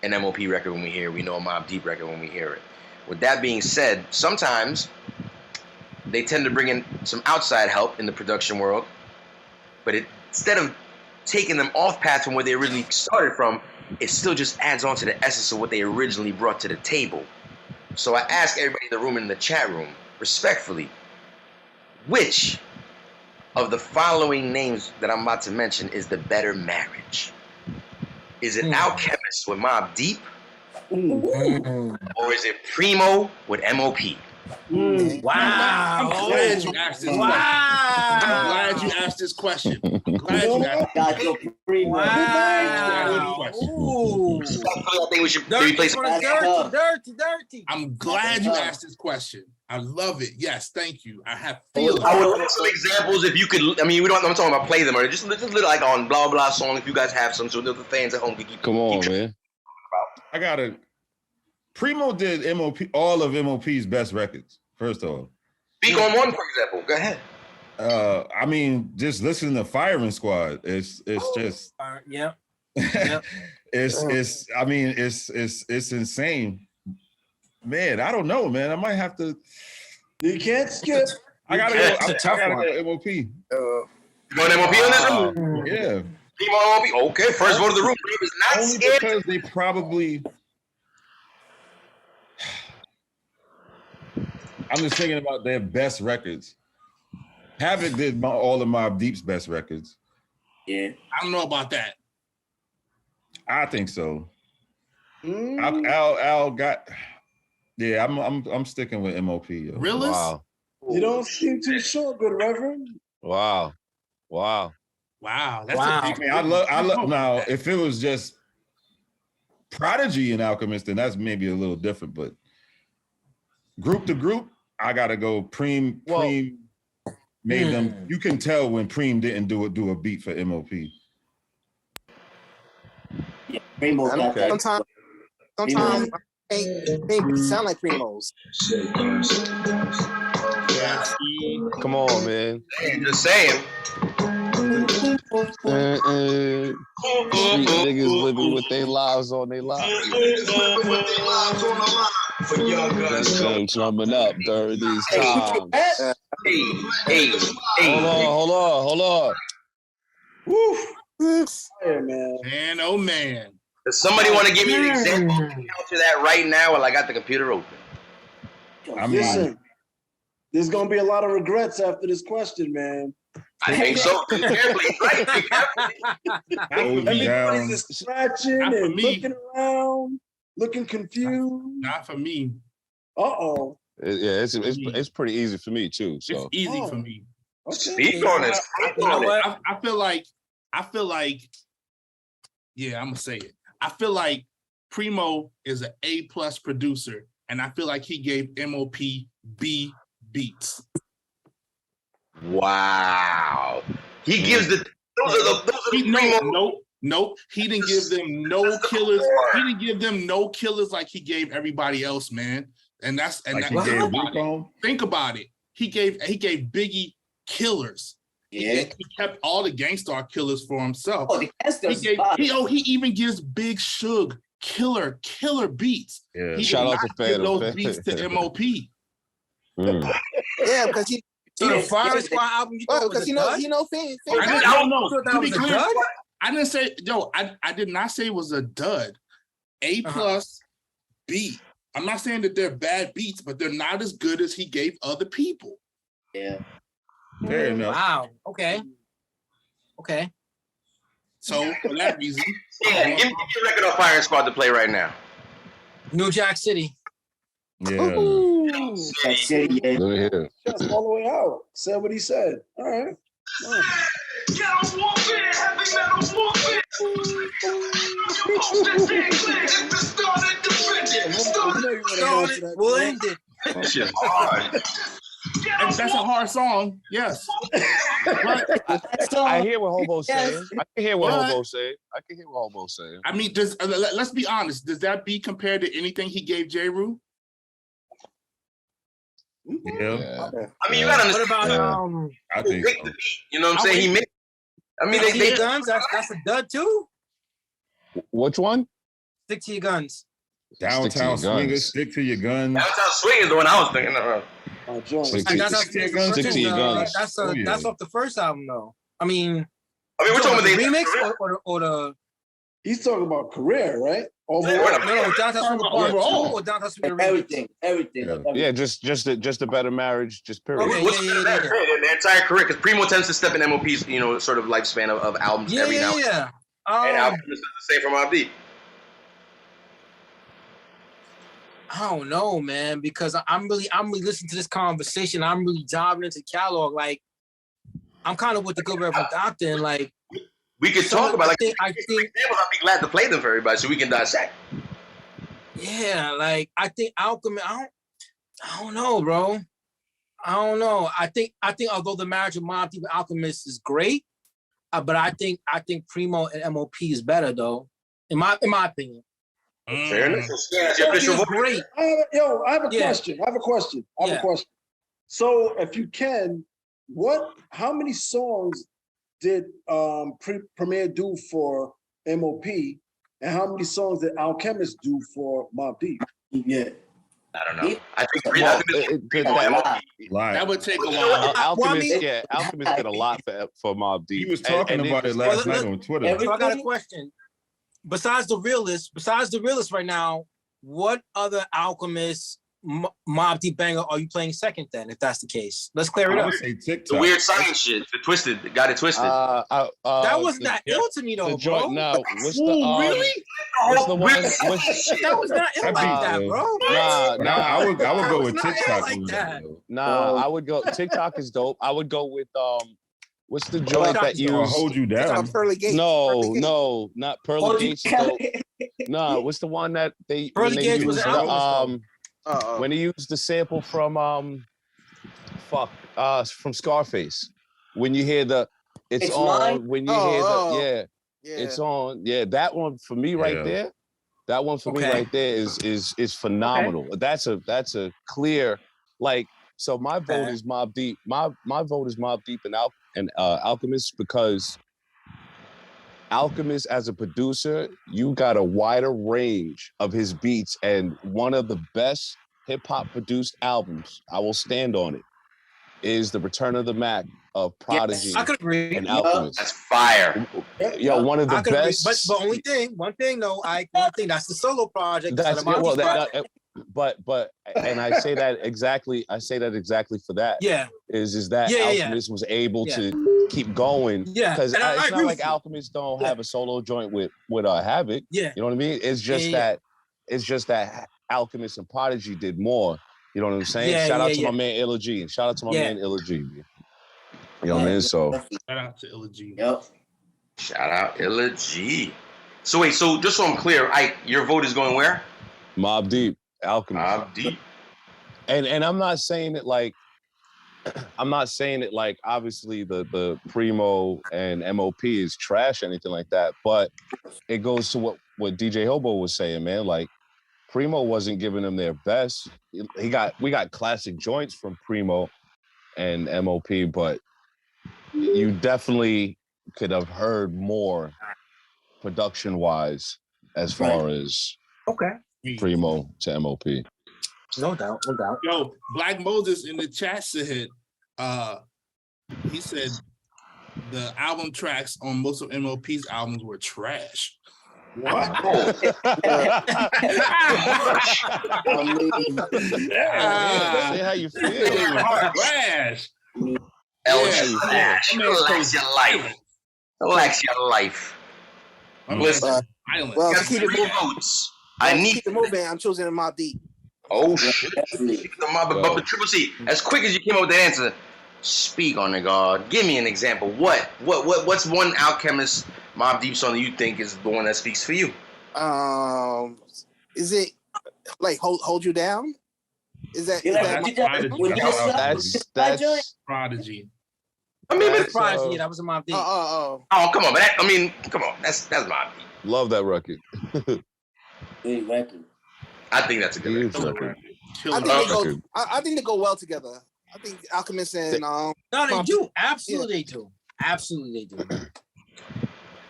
an M.O.P record when we hear it. We know a Mobb Deep record when we hear it. With that being said, sometimes they tend to bring in some outside help in the production world, but instead of taking them off path from where they originally started from, it still just adds on to the essence of what they originally brought to the table. So I ask everybody in the room and in the chat room, respectfully, which of the following names that I'm about to mention is the better marriage? Is it Alchemist with Mobb Deep? Or is it Primo with M.O.P? Wow. I'm glad you asked this question. I'm glad you asked this question. I'm glad you asked this question. Wow. Ooh. I think we should replace Dirty. I'm glad you asked this question. I love it. Yes, thank you. I have feelings. I would like some examples if you could. I mean, we don't. I'm talking about play them or just little like on blah blah song. If you guys have some, so the fans at home can keep. Come on, man. I gotta. Primo did M.O.P. all of M.O.P.'s best records. First of all, Speak on one, for example. Go ahead. I mean, just listen to Firing Squad. It's just. Yeah. It's. I mean, it's insane. Man, I don't know, man. I might have to. You can't skip. I gotta go. I gotta go M.O.P. You going M.O.P on this room? Yeah. Primo M.O.P. Okay, first vote of the room. Is not Only scared. because they probably. I'm just thinking about their best records. Havoc did all of Mobb Deep's best records. Yeah. I don't know about that. I think so. Al got. Yeah, I'm sticking with M.O.P. Yo. Really? Wow. You don't seem too sure, good Reverend. Wow. That's Wow. I love. Now, if it was just Prodigy and Alchemist, then that's maybe a little different. But group to group, I gotta go. Preem made them. You can tell when Preem didn't do a beat for M.O.P. Yeah, Primo got that. Sometimes they sound like Primos. Come on, man. Just saying. Street niggas living with their lives on their lives. Drumming up during these times. Hey. Hold on. Woo. Yeah, man. Man, oh man. Does somebody want to give me an example to counter that right now while I got the computer open? I mean, Listen, there's gonna be a lot of regrets after this question, man. I think so. Be careful. He's right. Be careful. Everybody's just scratching Not for and me. looking around, looking confused. Not for me. Uh-oh. Yeah, it's pretty easy for me too. It's So easy for me. Okay. Speak on it. I feel like, yeah, I'm gonna say it. I feel like Primo is an A+ producer, and I feel like he gave M.O.P. B beats. Wow. He gives those are the Nope. He didn't give them no killers. He didn't give them no killers like he gave everybody else, man. And that's like he gave Luke. Think about it. He gave Biggie killers. Yeah. He kept all the Gangstar killers for himself. Oh, the Gangstar's he even gives Big Suge killer beats. Yeah. He Shout did out to not give Phantom. those beats to M.O.P. Yeah, because he. So the Firing Squad album, Because you know, I don't know. To be clear, I didn't say I did not say it was a dud. A+ beat. I'm not saying that they're bad beats, but they're not as good as he gave other people. Yeah. Fair enough. Wow. Okay. So for that reason, yeah, give me a record on Firing Squad to play right now. New Jack City. Yeah. That's it, yeah. Let me hear. Just all the way out. Said what he said. All right. We'll end it. Shit hard. That's a hard song. Yes. I hear what Hobo's saying. I can hear what Hobo's saying. I mean, let's be honest. Does that be compared to anything he gave J. Rue? Yeah. I mean, you gotta understand. What about I think so. The beat, you know what I'm saying? He made. I mean, Stick to your guns. That's a dud too. Which one? Stick to your guns. Downtown Swingers, Stick to Your Guns. Downtown Swingers is the one I was thinking of. Stick to your guns. That's off the first album, though. I mean, we're talking about the remix or the. He's talking about career, right? Overall. No, Downtown Swingers overall or Downtown Swingers everything. Yeah, just a better marriage, just period. Okay, the entire career, because Primo tends to step in M.O.P's, sort of lifespan of albums every now and then. And Alchemist is the same for MOBB. I don't know, man, because I'm really listening to this conversation. I'm really diving into the catalog. Like, I'm kind of with the good Reverend Doctor, and like, we could talk about I think I'd be glad to play them for everybody so we can dissect. Yeah, like I think Alchemist. I don't know, bro. I don't know. I think although the marriage of MOBB with Alchemist is great, but I think Primo and M.O.P is better though, in my opinion. Fairness. Great. I have a question. I have a question. So if you can, how many songs did Premier do for M.O.P, and how many songs did Alchemist do for Mobb Deep? Yeah. I don't know. I think that would take a while. Alchemist did a lot for Mobb Deep. He was talking about it last night on Twitter. So I got a question. Besides the realist right now, what other Alchemist Mobb Deep banger are you playing second then, if that's the case? Let's clear it up. The weird science shit, the twisted, got it twisted. That wasn't that ill to me though, bro. No, what's the really? What's the one? That was not ill like that, bro. Nah, I would go with TikTok. Like that. I would go. TikTok is dope. I would go with what's the joint that you Hold You Down? Pearly Gates. No, not Pearly Gates. No, what's the one that they Pearly Gates was when he used the sample from from Scarface. When you hear it's on mine? When you hear it's on. Yeah, that one for me right there. That one for me right there is phenomenal. Okay. That's a clear so my vote is Mobb Deep. My vote is Mobb Deep and Alchemist, because Alchemist as a producer, you got a wider range of his beats, and one of the best hip-hop produced albums, I will stand on it, is The Return of the Mac of Prodigy. I could agree. And Alchemist. That's fire. One of the best. But one thing though, that's the solo project. That's but and I say that exactly for that. Yeah. Is that Alchemist was able to keep going. Yeah. Because it's not like Alchemist don't have a solo joint with Havoc. Yeah. You know what I mean? It's just that Alchemist and Prodigy did more. You know what I'm saying? Shout out to my man Illa G. And shout out to my man Illa G. You know what I mean? So shout out to Illa G. Yep. Shout out Illa G. So wait, just so I'm clear, your vote is going where? Mobb Deep, Alchemist. Mobb Deep. And I'm not saying it like obviously the Primo and M.O.P is trash or anything like that, but it goes to what DJ Hobo was saying, man. Like, Primo wasn't giving them their best. We got classic joints from Primo and M.O.P, but you definitely could have heard more production-wise as far as Primo to M.O.P. No doubt. Yo, Black Moses in the chat said, he said the album tracks on most of M.O.P's albums were trash. What? Say how you feel. Trash. Trash. Relax your life. Relax your life. Listen. Well, to keep it moving. I need keep it moving. I'm choosing Mobb Deep. Oh shit! But the Triple C. As quick as you came up with the answer, Speak on the guard. Give me an example. What's one Alchemist Mobb Deep song that you think is the one that speaks for you? Is it like hold you down? Is that that's Prodigy? I mean, it's Prodigy. That was a Mobb Deep. Oh, come on, man. Come on. That's Mobb Deep. Love that record. Big record. I think that's a good record. I think they go well together. I think Alchemist and no, they do. Absolutely, they do. Absolutely, they do.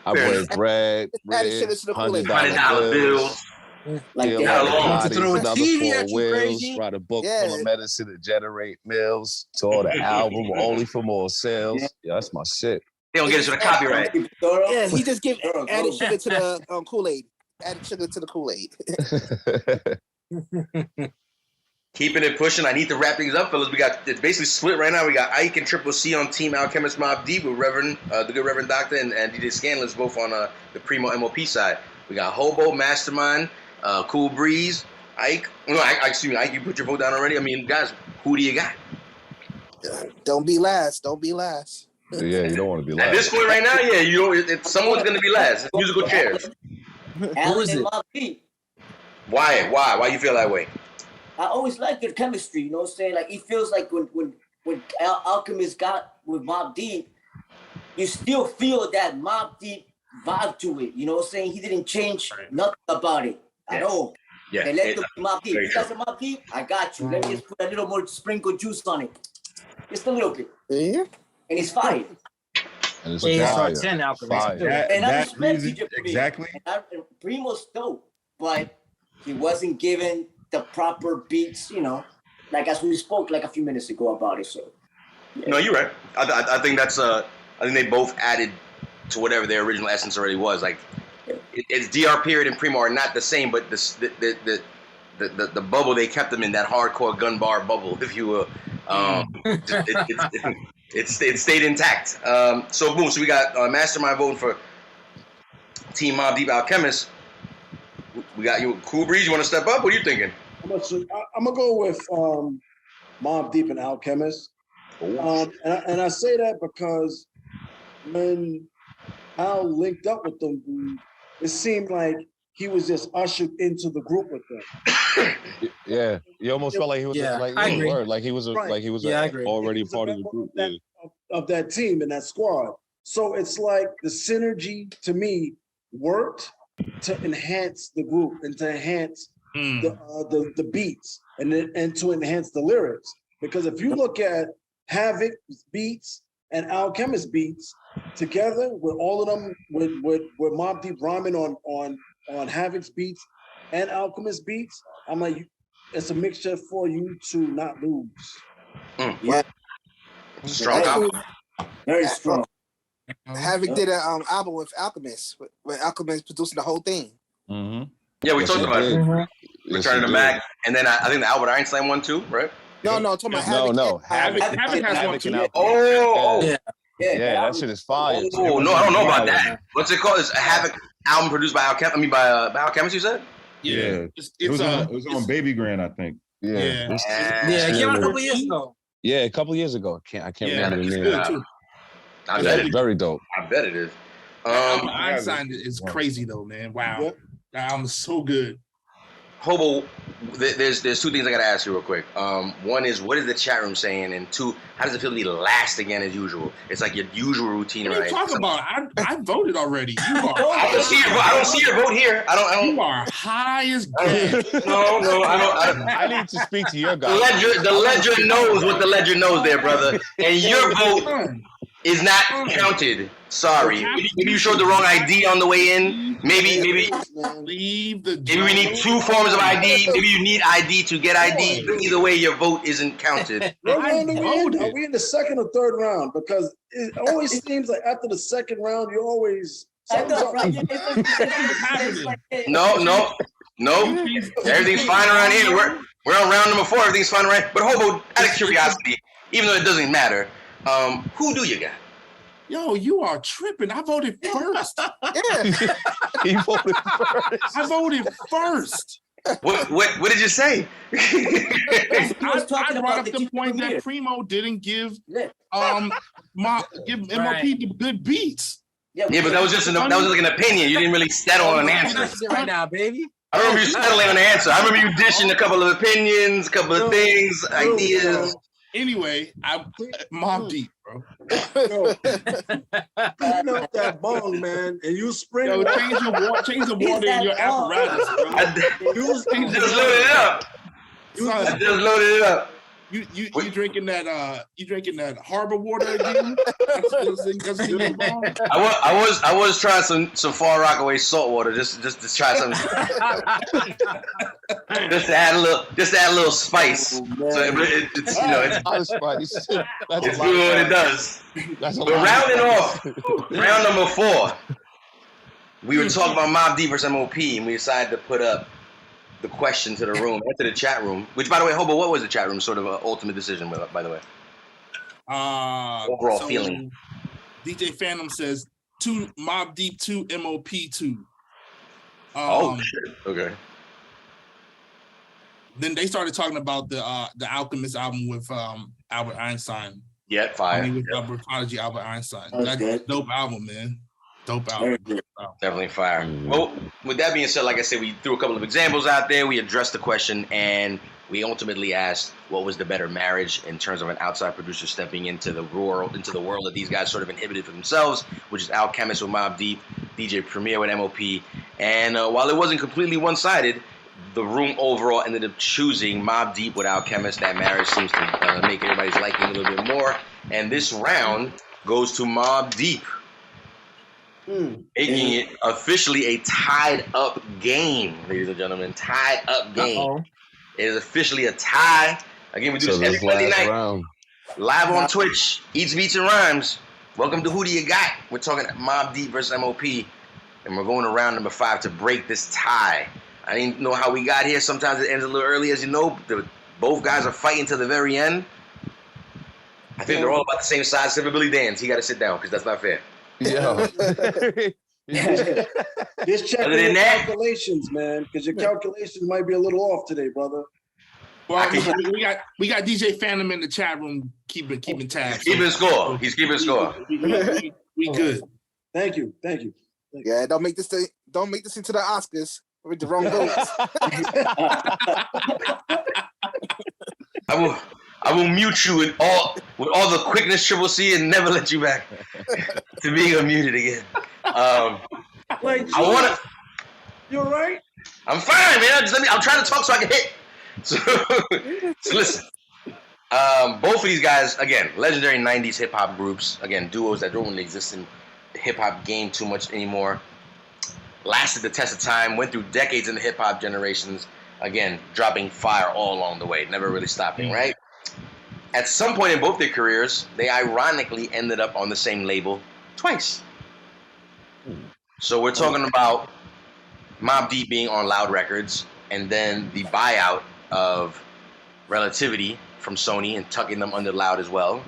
I wear bread, $100 bills. Like to throw a TV at you, crazy. Write a book full of medicine to generate mills. Tour the album only for more sales. Yeah, that's my shit. They don't get us with a copyright. Yeah, he just added sugar to the Kool-Aid. Added sugar to the Kool-Aid. Keeping it pushing. I need to wrap things up, fellas. It's basically split right now. We got Ike and Triple C on Team Alchemist Mobb Deep with the good Reverend Doctor and DJ Scandalous both on the Primo M.O.P side. We got Hobo, Mastermind, Cool Breeze, Ike. No, excuse me, Ike, you put your vote down already? I mean, guys, who do you got? Don't be last. Don't be last. Yeah, you don't want to be last. At this point right now, yeah, someone's going to be last. It's musical chairs. Who is it? Mobb Deep. Why? Why you feel that way? I always liked their chemistry, you know what I'm saying? Like, it feels like when Alchemist got with Mobb Deep, you still feel that Mobb Deep vibe to it, you know what I'm saying? He didn't change nothing about it at all. Yeah. And let them Mobb Deep. You got some Mobb Deep? I got you. Let me just put a little more sprinkled juice on it. Just a little bit. Yeah. And it's fire. And it's fire. 10 Alchemist. And I respect DJ exactly. Primo's dope, but he wasn't given the proper beats, you know, like as we spoke like a few minutes ago about it. So, yeah. No, you're right. I think that's I think they both added to whatever their original essence already was. Like, it's DR Period and Primo are not the same, but the bubble they kept them in, that hardcore gun bar bubble, if you will, it stayed intact. So boom. So we got Mastermind voting for Team Mobb Deep Alchemist. We got you, Cool Breeze. You want to step up? What are you thinking? I'm gonna go with Mobb Deep and Alchemist, and I say that because when Al linked up with them, it seemed like he was just ushered into the group with them. Yeah, you almost felt like he was like he was already part of the group of that team and that squad. So it's like the synergy to me worked to enhance the group and to enhance the beats and to enhance the lyrics. Because if you look at Havoc's beats and Alchemist beats together with all of them, with Mobb Deep rhyming on Havoc's beats and Alchemist beats, I'm like, it's a mixture for you to not lose. Yeah, strong album. Very strong. Havoc did an album with Alchemist, with Alchemist producing the whole thing. Mm-hmm. Yeah, we talked about it. Returning to Mac, and then I think the Albert Einstein one too, right? No, talking about Havoc. No, Havoc has one too. Oh, yeah, that shit is fire. Oh no, I don't know about that. What's it called? It's a Havoc album produced by by Alchemist. You said? Yeah, it was on Baby Grand, I think. Yeah, it came out a couple years ago. Yeah, a couple years ago. I can't remember the name. I bet it is. Very dope. I bet it is. Einstein is crazy though, man. Wow, that album is so good. Hobo, there's two things I gotta ask you real quick. One is, what is the chat room saying, and two, how does it feel to be last again as usual? It's like your usual routine, what right? What are you talking about? I voted already. You are. I don't see your vote here. I don't. You are high as good. No, I don't. I need to speak to your guy. The ledger knows what the ledger knows, there, brother, and your vote is not counted. Sorry. Maybe you showed the wrong ID on the way in. Maybe we need two forms of ID. Maybe you need ID to get ID. But either way, your vote isn't counted. Are we in the second or third round? Because it always seems like after the second round, you always No. Everything's fine around here. We're on round number 4. Everything's fine around. But Hobo, out of curiosity, even though it doesn't matter, who do you got? Yo, you are tripping. I voted first. Yeah. He voted first. I voted first. What did you say? I talking brought about up the point that Primo didn't give give M.O.P. Right. the good beats. Yeah, but that was just like an opinion. You didn't really settle on an answer. Right now, baby. I remember you settling on the answer. I remember you dishing a couple of opinions, a couple of things, ideas. Anyway, Mobb Deep, bro. Yo, you know that bong, man, and you spring. Yo, change the water in your apparatus, bro. I just loaded it up. I just loaded it up. You drinking that harbor water again? I was trying some Far Rockaway salt water just to try something. just to add a little spice. So it's It's spice. It's good what it does. We're rounding off round number 4. We were talking about Mobb Deep versus M.O.P. and we decided to put up the question to the room, into the chat room. Which, by the way, Hobo, what was the chat room? Sort of an ultimate decision, by the way. Overall feeling. DJ Phantom says 2 Mobb Deep 2, M.O.P 2. Shit. Okay. Then they started talking about the Alchemist album with Albert Einstein. Yeah, fire. With Prodigy Albert Einstein. That's a dope album, man. Dope album. Definitely fire. Well, with that being said, like I said, we threw a couple of examples out there. We addressed the question, and we ultimately asked what was the better marriage in terms of an outside producer stepping into the world that these guys sort of inhibited for themselves, which is Alchemist with Mobb Deep, DJ Premier with M.O.P. And while it wasn't completely one-sided, the room overall ended up choosing Mobb Deep with Alchemist. That marriage seems to make everybody's liking a little bit more. And this round goes to Mobb Deep. Making it officially a tied-up game, ladies and gentlemen. Tied-up game. It is officially a tie. Again, we do this every Monday night. Round. Live on Twitch. Eats, Beats, and Rhymes. Welcome to Who Do You Got? We're talking Mobb Deep versus M.O.P. And we're going to round number 5 to break this tie. I didn't know how we got here. Sometimes it ends a little early, as you know. Both guys are fighting to the very end. I think they're all about the same size. Except for Billy Dan's. He got to sit down because that's not fair. Yeah. Just check your calculations, man, because your calculations might be a little off today, brother. Well, we got DJ Phantom in the chat room keeping tabs. Keeping score. He's keeping score. We good. Thank you. Yeah, don't make this into the Oscars with the wrong votes. I will mute you with all the quickness Triple C and never let you back to being unmuted again. You're right. I'm fine, man. I'm trying to talk so I can hit. So listen. Both of these guys, again, legendary 90s hip hop groups, again, duos that don't really exist in the hip hop game too much anymore. Lasted the test of time, went through decades in the hip hop generations, again, dropping fire all along the way, never really stopping, right? At some point in both their careers, they ironically ended up on the same label twice. So we're talking about Mobb Deep being on Loud Records, and then the buyout of Relativity from Sony and tucking them under Loud as well,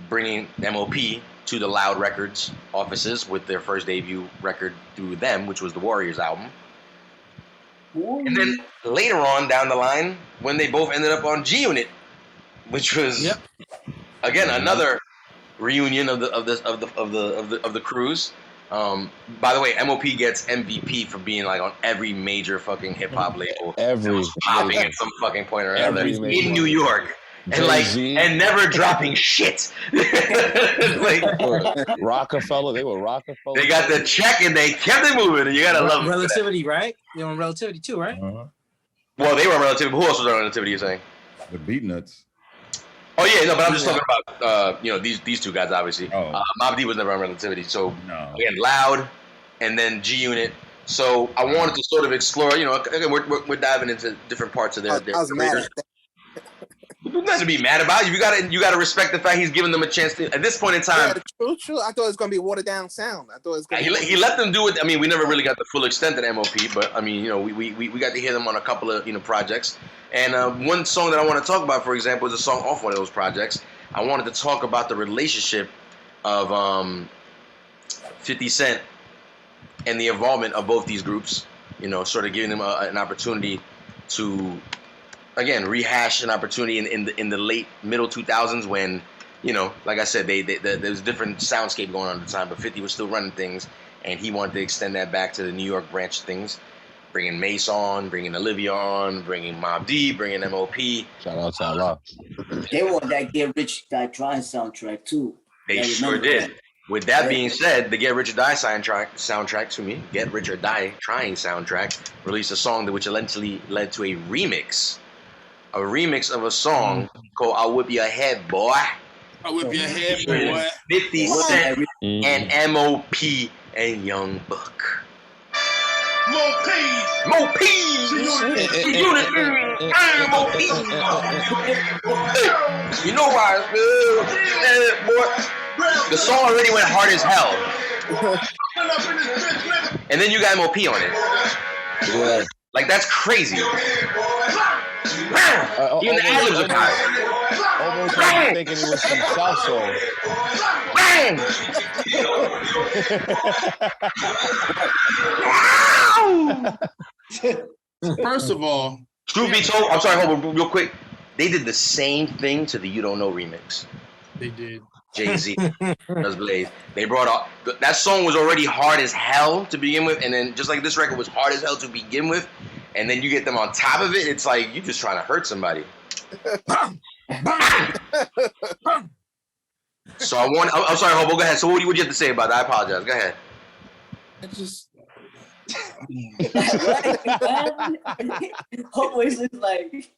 bringing M.O.P. to the Loud Records offices with their first debut record through them, which was the Warriors album. And then later on down the line, when they both ended up on G-Unit, which was again another reunion of the crews. By the way, M.O.P. gets MVP for being like on every major fucking hip hop label. Every popping at some fucking point or another in New York. And never dropping shit. Like, Rockefeller, they were Rockefeller. They got the check and they kept it moving. And you gotta love Relativity, right? They're on Relativity too, right? Well, they were on Relativity. Who else was on Relativity? You saying? The Beatnuts. Oh yeah, no, but I'm just talking about these two guys obviously. Mobb Deep was never on Relativity, so again Loud, and then G-Unit. So I wanted to sort of explore. Again, we're diving into different parts of their careers. Nothing to be mad about. You gotta respect the fact he's giving them a chance to. At this point in time, True. I thought it was gonna be a watered down sound. I thought it was gonna he let them do it. I mean, we never really got the full extent of M.O.P, but I mean, we got to hear them on a couple of projects. And one song that I want to talk about, for example, is a song off one of those projects. I wanted to talk about the relationship of 50 Cent and the involvement of both these groups you know, sort of giving them an opportunity to, again, rehash an opportunity in the late middle 2000s when, you know, like I said, there was different soundscape going on at the time, but 50 was still running things, and he wanted to extend that back to the New York branch of things, bringing Mace on, bringing Olivia on, bringing Mobb Deep, bringing M.O.P. Shout out to Allah. They want that Get Rich Die Trying soundtrack too. They sure did. With that being said, the Get Rich or Die soundtrack to me, Get Rich or Die Trying soundtrack, released a song which eventually led to a remix of a song called "I'll Whip Your Head, Boy." I'll whip your head, boy. 50 Cent and M.O.P. and Young Buck. M.O.P. You know why, boy? The song already went hard as hell. And then you got M.O.P. on it. Yeah. Like, that's crazy. Even the ad-libs are high. Almost like thinking it was some South soul. First of all, truth be told, I'm sorry, hold on real quick. They did the same thing to the You Don't Know remix. They did. Jay-Z, does Blaze. They brought up, that song was already hard as hell to begin with, and then just like this record was hard as hell to begin with, and then you get them on top of it, it's like you just trying to hurt somebody. So I'm sorry, Hobo, go ahead. So what do you have to say about that? I apologize. Go ahead. I just... Hobo is just like...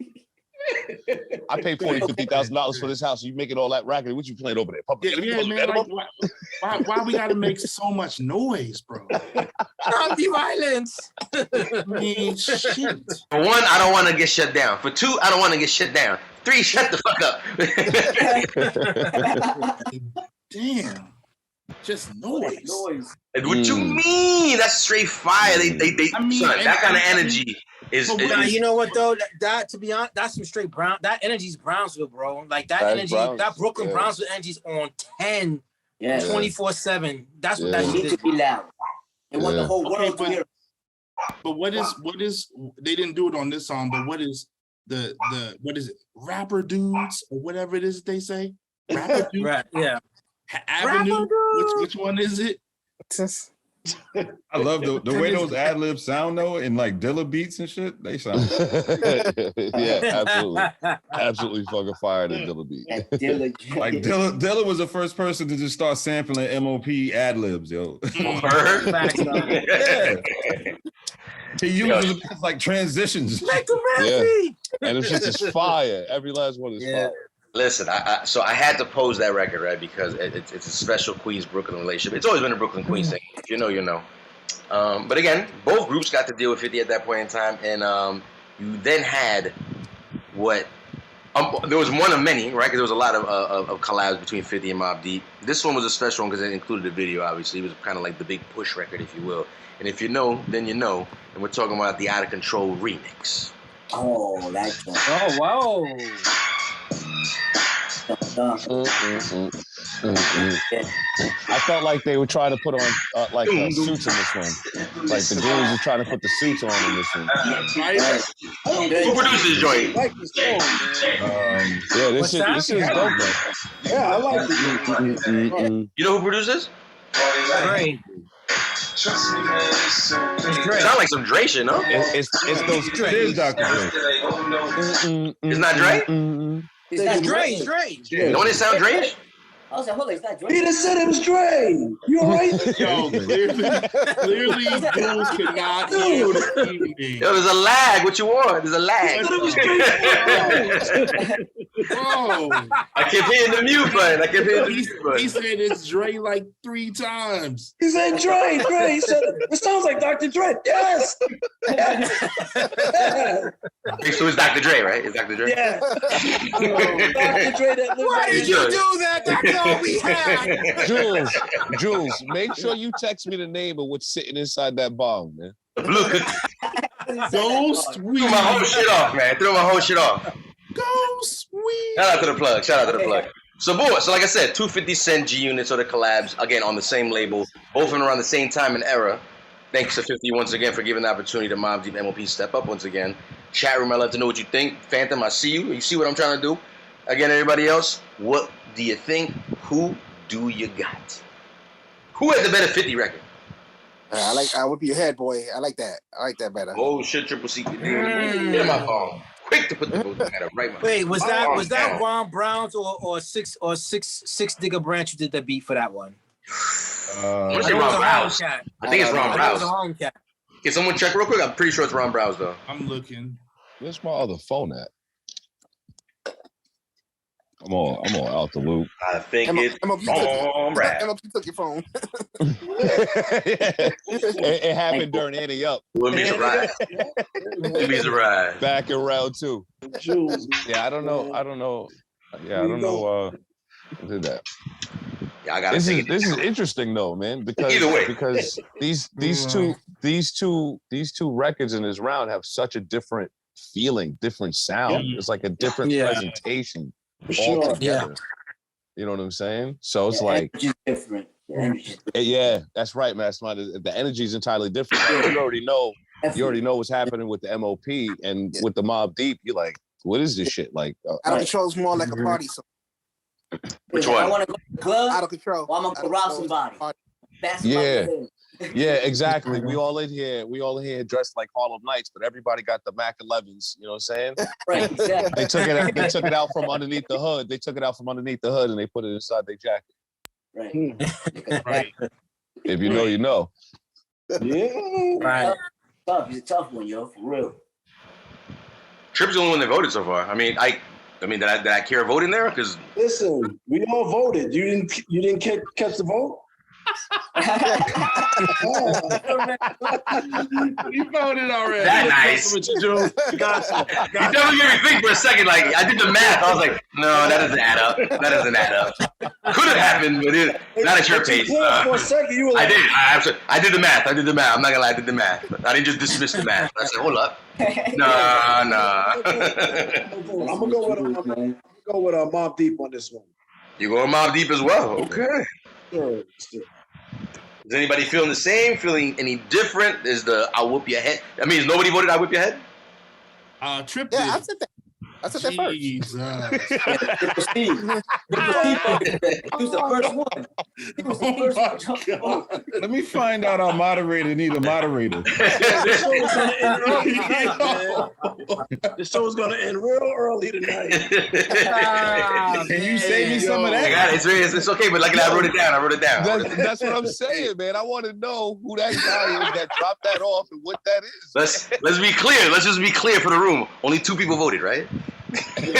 I paid $40,000-$50,000 for this house. You making all that racket? What you playing over there? Yeah, man. Like, why we gotta make so much noise, bro? Anti-violence. I mean, shit. For one, I don't want to get shut down. For two, I don't want to get shut down. Three, shut the fuck up. Damn. Just noise. What you mean? That's straight fire. They I mean, son, that kind of energy is. Nah, you know what though? That to be honest, that's some straight brown. That energy's Brownsville, bro. Like that energy, that Brooklyn Brownsville energy's on 10, 24/7. That's what that shit is. To be loud. They want the whole world to hear. But what is? They didn't do it on this song. But what is the what is it? Rapper dudes or whatever it is they say. Rapper dudes. Right, yeah. Avenue. Which one is it? I love the way those ad-libs sound though, and like Dilla beats and shit. They sound. Yeah, absolutely fucking fire the Dilla beat. Like Dilla was the first person to just start sampling M.O.P. ad-libs, yo. Yeah. He uses it as like transitions. Yeah. And it's just fire. Every last one is fire. Listen, so I had to pose that record, right? Because it's a special Queens-Brooklyn relationship. It's always been a Brooklyn-Queens thing. If you know, you know. But again, both groups got to deal with 50 at that point in time. And you then had what... there was one of many, right? Because there was a lot of collabs between 50 and Mobb Deep. This one was a special one because it included a video, obviously. It was kind of like the big push record, if you will. And if you know, then you know. And we're talking about the Out of Control remix. Oh, that's one. Oh, wow. I felt like they were trying to put on suits in this one. Like the dudes were trying to put the suits on in this one. Who produced this joint? I like this song, man. Yeah, this shit is dope, man. Yeah, I like this. You know who produced this? Great. Sound like some Dre shit, no? It's those It is Dr. Dre. It's not Dre? It's Dre. Don't it sound Dre? I was like, hold on, it's not Dre. He just said it was Dre. You all right? Yo, clearly, dudes cannot hear the evening. Yo, there's a lag. What you want? There's a lag. Whoa. I kept hitting the mute button. He said it's Dre like 3 times. He said Dre. He said it sounds like Dr. Dre. Yes. So it's Dr. Dre, right? It's Dr. Dre? Yeah. Dr. Dre that lives Why did you do that? That's all we had. Jules, make sure you text me the name of what's sitting inside that bomb, man. The blue cookie. Go sweet. Threw my whole shit off, man. Go sweet. Shout out to the plug. So, boy, like I said, 250 Cent G Units or the collabs, again, on the same label, both of them around the same time and era. Thanks to 50 once again for giving the opportunity to Mobb Deep M.O.P step up once again. Chat room, I'd love to know what you think. Phantom, I see you. You see what I'm trying to do? Again, everybody else, what do you think? Who do you got? Who has the better 50 record? I whip your head, boy. I like that. I like that better. Oh shit, Triple C. Get in my phone. Quick to put the vote together right now. Wait, was that Ron Browns or six Digger Branch who did the beat for that one? I think Ron Browns. I think it's Ron Browns. Can someone check real quick? I'm pretty sure it's Ron Browns though. I'm looking. Where's my other phone at? I'm all out the loop. I think it's Ron Browns. M.O.P took your phone. It happened during Annie Up. Wouldn't be surprised. Wouldn't be surprised. Back in round 2. Yeah, I don't know. Yeah, I don't know who did that. Yeah, I gotta this is interesting though, man, because either way. Because these two records in this round have such a different feeling, different sound. It's like a different presentation altogether. Yeah. You know what I'm saying? So it's like different. Yeah, that's right, Mastermind. The energy is entirely different. You already know what's happening with the M.O.P. and with the Mobb Deep. You're like, what is this shit? Like, Out of Control's more like a party song. Which one? I want to go to the club. Out of Control. Or I'm gonna rob somebody. That's yeah, exactly. We all in here dressed like Harlem Nights, but everybody got the Mac 11s. You know what I'm saying? Right, exactly. They took it out from underneath the hood. They took it out from underneath the hood and they put it inside their jacket. Right. Right. If you know, you know. Yeah. Right. Tough. It's a tough one, yo, for real. Tripp's the only one that voted so far. I mean, did I care vote in there? Because Listen, we all voted. You didn't catch the vote? You voted already. that nice. What you do? Gotcha. You definitely made me think for a second. Like I did the math. I was like, no, that doesn't add up. That doesn't add up. Could have happened, but not at your pace. For a second, you were like, I did the math. I'm not gonna lie. I did the math. I didn't just dismiss the math. I said, hold up. No. I'm gonna go with Mobb Deep on this one. You go Mobb Deep as well. Okay. Sure. Is anybody feeling the same? Feeling any different? Is the I'll whoop your head? I mean, is nobody voted I'll whip your head? Trip. Yeah, I said that. I said that first. He was the first one. He was the first one. Let me find out our moderator need a moderator. This show is gonna end real early tonight. Can you save me some of that? I got it. It's okay, but like I wrote it down. That's what I'm saying, man. I want to know who that guy is that dropped that off and what that is. Let's be clear. Let's just be clear for the room. Only 2 people voted, right? You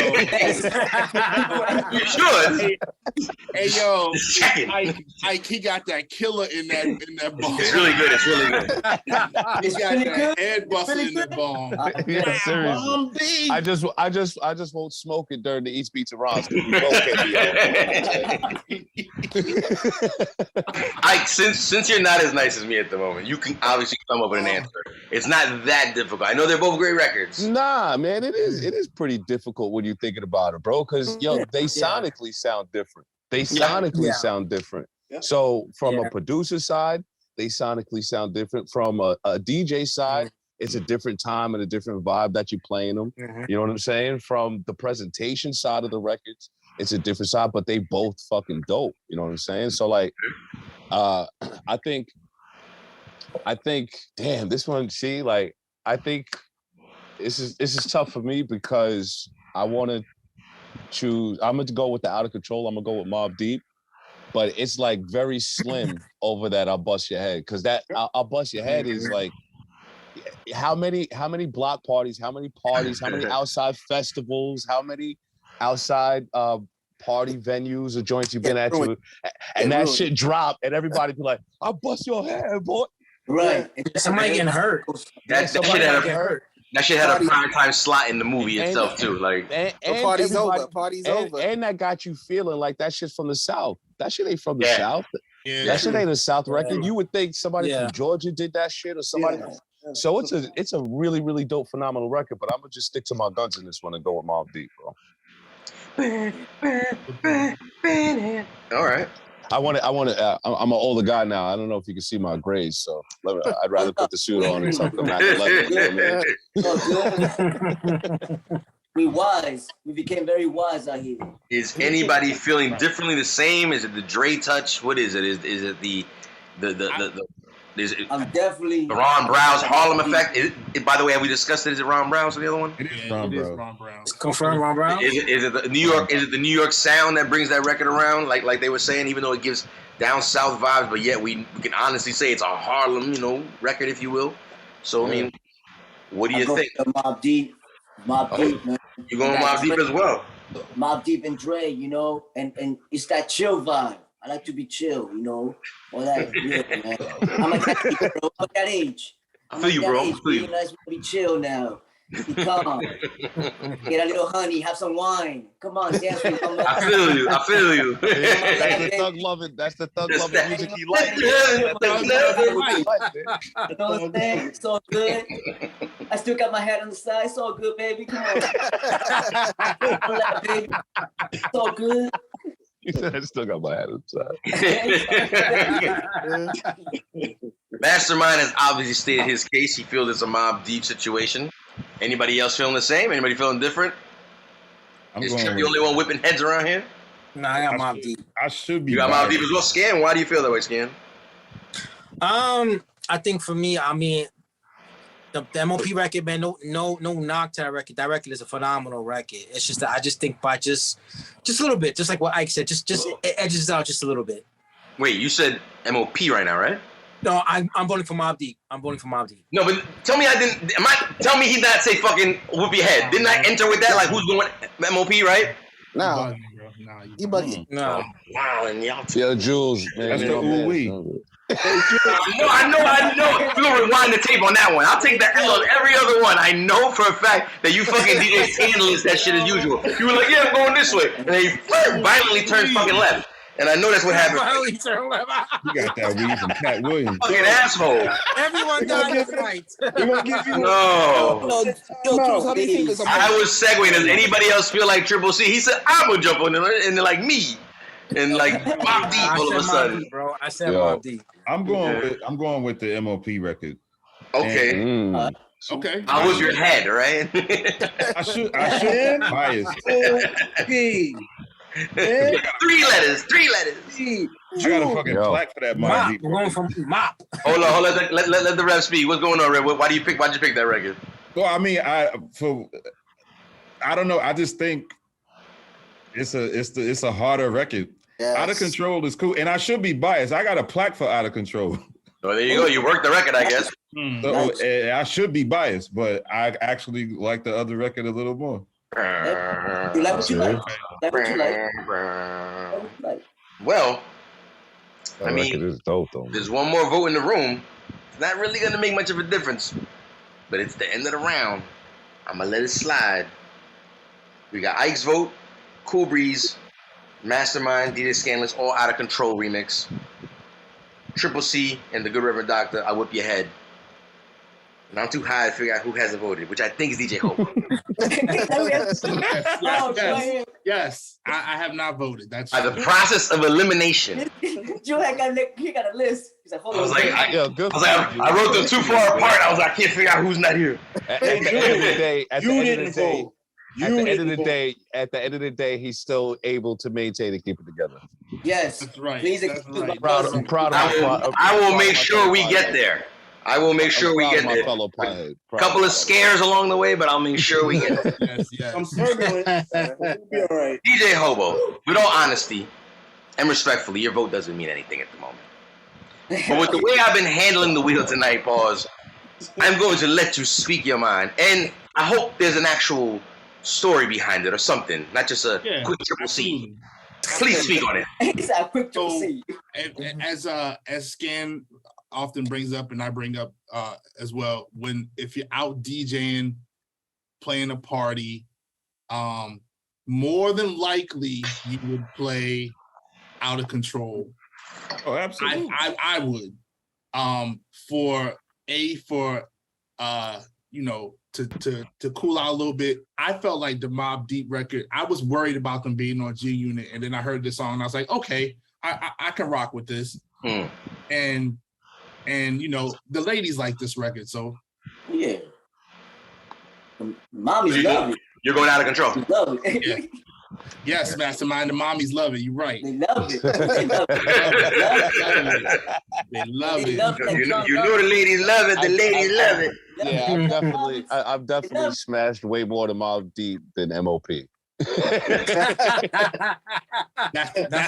should. Hey yo, Just checking. Ike, he got that killer in that ball. It's really good. It's really good. He got that head busting in that ball. Yeah, seriously. I just won't smoke it during the East Beats and Ron's. Ike, since you're not as nice as me at the moment, you can obviously come up with an answer. It's not that difficult. I know they're both great records. Nah, man, it is pretty difficult when you're thinking about it, bro. Because they sonically sound different. They sonically sound different. Yeah. So from a producer side, they sonically sound different. From a DJ side, it's a different time and a different vibe that you're playing them. You know what I'm saying? From the presentation side of the records, it's a different side, but they both fucking dope. You know what I'm saying? So like, I think, damn, this one, I think this is tough for me because I want to choose. I'm going to go with the Out of Control. I'm going to go with Mobb Deep, but it's like very slim over that I'll Bust Your Head, because that I'll Bust Your Head is like, how many block parties, how many outside festivals, how many outside party venues or joints you've been at, and that shit drop, and everybody be like, "I'll bust your head, boy." Right. Somebody getting hurt. That shit had a prime time slot in the movie itself too. Like, and party's over. Party's over. And that got you feeling like that shit's from the South. That shit ain't from the South. Yeah. That shit ain't a South record. You would think somebody from Georgia did that shit, or somebody. So it's a really, really dope, phenomenal record. But I'm gonna just stick to my guns in this one and go with Mobb Deep, bro. All right. I'm an older guy now. I don't know if you can see my grades, so I'd rather put the suit on and something Mac 11. We wise. We became very wise out here. Is anybody feeling differently the same? Is it the Dre touch? What is it? Is it the I'm definitely the Ron Brow's Harlem effect? By the way, have we discussed it? Is it Ron Brow's or the other one? It is Ron Brown. Confirm Ron Brown. Is it the New York? Is it the New York sound that brings that record around? Like they were saying, even though it gives down south vibes, but yet we can honestly say it's a Harlem, record, if you will. So I mean, what do you think? Mobb Deep, man. You going Mobb Deep as well? Mobb Deep and Dre, and it's that chill vibe. I like to be chill, all that. Yeah, man. I'm at that age, bro. I'm at that age. I feel you, bro. I feel you. Nice to be chill now. Be calm. Get a little honey. Have some wine. Come on, dance with me. I feel you. That's the thug loving. That's the thug loving music he likes. It's all good. I still got my hat on the side. It's all good, baby. Come on. Baby. It's all good. He said, I still got my hat inside. Mastermind has obviously stated his case. He feels it's a Mobb Deep situation. Anybody else feeling the same? Anybody feeling different? Is Trip the only one whipping heads around here? Nah, I got Mobb Deep. I should be. You got Mobb Deep as well. Scan, why do you feel that way, Scan? I think for me, I mean, the M.O.P record, man, no knock to that record. That record is a phenomenal record. It's just that I just think by just a little bit, just like what Ike said, just it edges out just a little bit. Wait, you said M.O.P right now, right? No, I'm voting for Mobb Deep. I'm voting for Mobb Deep. No, but tell me tell me he did not say fucking whoop your head. Didn't I enter with that? Like who's going M.O.P, right? No. You bugging. No. Wow, and y'all Yo, Jules, man. That's the ooh-wee. I know. We're gonna rewind the tape on that one. I'll take the L on every other one. I know for a fact that you fucking DJ scandalous that shit as usual. You were like, yeah, I'm going this way. And then he violently turns fucking left. And I know that's what happened. Violently turn left. You got that weed from Cat Williams. Fucking asshole. Everyone got this right. We gonna give you No. Jules, how do you think this? I was segueing. Does anybody else feel like Triple C? He said, I'm gonna jump on it. And they're like, me. And like Mobb Deep all of a sudden. Bro, I said Mobb Deep. I'm going with the M.O.P record. Okay. Okay. I was your head, right? I should be biased. M.O.P. Three letters. I got a fucking plaque for that Mobb Deep. We're going from MOP. Hold on. Let the ref speak. What's going on, Red? Why'd you pick that record? Well, I mean, I don't know. I just think it's a harder record. Yes. Out of Control is cool, and I should be biased. I got a plaque for Out of Control. Oh, there you go. You worked the record, I guess. So I should be biased, but I actually like the other record a little more. You like what you like. Well, I mean, is dope, though. There's one more vote in the room. It's not really going to make much of a difference, but it's the end of the round. I'm going to let it slide. We got Ike's vote, Cool Breeze, Mastermind, DJ Scandalous, all Out of Control remix. Triple C and the Good Reverend Doctor, I Whip Your Head. And I'm too high to figure out who hasn't voted, which I think is DJ Hope. Yes, I have not voted. That's the process of elimination. Joe got a list. He's like, hold on. I wrote them too far apart. I was like, I can't figure out who's not here. At the end of the day, he's still able to maintain and keep it together. Yes, that's right. Please, that's right. I'm proud of I will make sure we get there. I will make sure we get there. A couple of scares along the way, but I'll make sure we get there. Yes. I'm struggling. We'll be all right. DJ Hobo, with all honesty and respectfully, your vote doesn't mean anything at the moment. But with the way I've been handling the wheel tonight, pause, I'm going to let you speak your mind. And I hope there's an actual story behind it or something, not just a quick Triple C. Please speak on it. It's a quick Triple C. As Scan often brings up, and I bring up as well, if you're out DJing, playing a party, more than likely you would play Out of Control. Oh, absolutely. I would. To cool out a little bit. I felt like the Mobb Deep record, I was worried about them being on G Unit, and then I heard this song and I was like, okay, I can rock with this. And you know, the ladies like this record, so yeah. Mommies love it. You're going out of control. They love it. yeah. Yes, Mastermind, the mommies love it. You're right. They love it. They love it. They love it. You know the ladies love it. The ladies love it. Yeah, I've definitely smashed way more to Mobb Deep than M.O.P. That's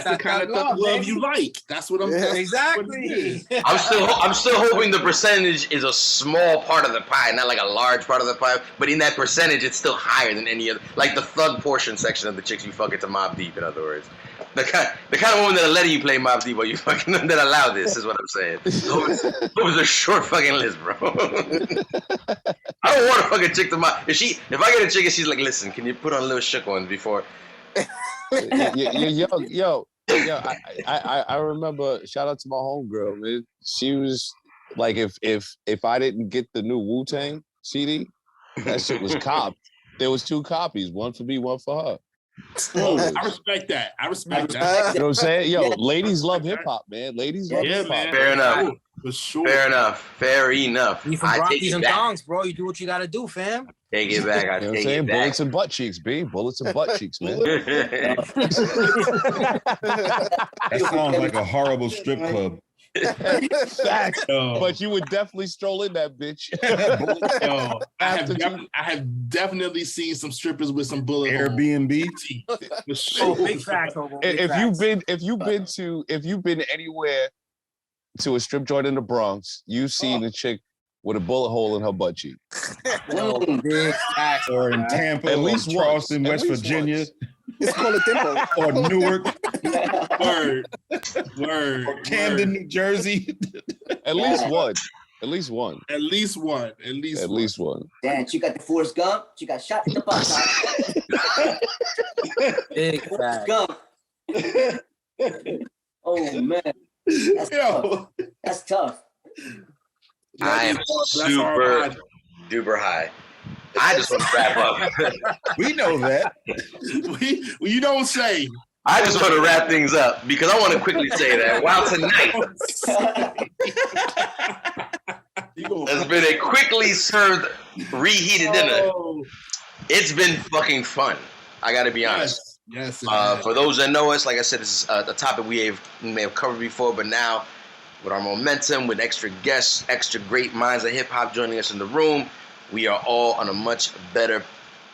the kind of love you like. That's what I'm saying. Exactly. I'm still hoping the percentage is a small part of the pie, not like a large part of the pie. But in that percentage, it's still higher than any other, like the thug portion section of the chicks you fuck into Mobb Deep. In other words, the kind of woman that are letting you play Mobb Deep, or you fucking that allow this is what I'm saying. It was a short fucking list, bro. I don't want to fucking chick to Mobb. If I get a chick and she's like, listen, can you put on a little shook ones before? Yo, I remember. Shout out to my homegirl, man. She was like, if I didn't get the new Wu-Tang CD, that shit was copped. There was 2 copies, one for me, one for her. I respect that. I respect that. You know what I'm saying? Yo, ladies love hip hop, man. Ladies love hip hop. Man. Fair enough. For sure. Fair enough. Fair enough. You from Rockies and Thongs, bro. You do what you gotta do, fam. Take it back. You know what I'm saying? Bullets and butt cheeks, B. Bullets and butt cheeks, man. That sounds like a horrible strip club. Facts. But you would definitely stroll in that bitch. I have definitely seen some strippers with some bullet Airbnb. Oh, big facts, Hobo. If you've been anywhere to a strip joint in the Bronx, you've seen a chick with a bullet hole in her butt cheek. Big facts. Or in Tampa, at least or Charleston, West Virginia. Once. It's called a tempo. Or Newark. Word. Or Camden, New Jersey. At least one. At least one. At least one. At least one. Damn, she got the Forrest Gump. She got shot in the butt. Big Forrest facts. Gump. Oh man, that's tough. That's tough. I am super duper high. I just want to wrap up. We know that. You don't say. I just want to wrap things up because I want to quickly say that while tonight has been a quickly served, reheated dinner, it's been fucking fun. I got to be honest. Yes. For those that know us, like I said, this is a topic we may have covered before, but now with our momentum, with extra guests, extra great minds of hip hop joining us in the room, we are all on a much better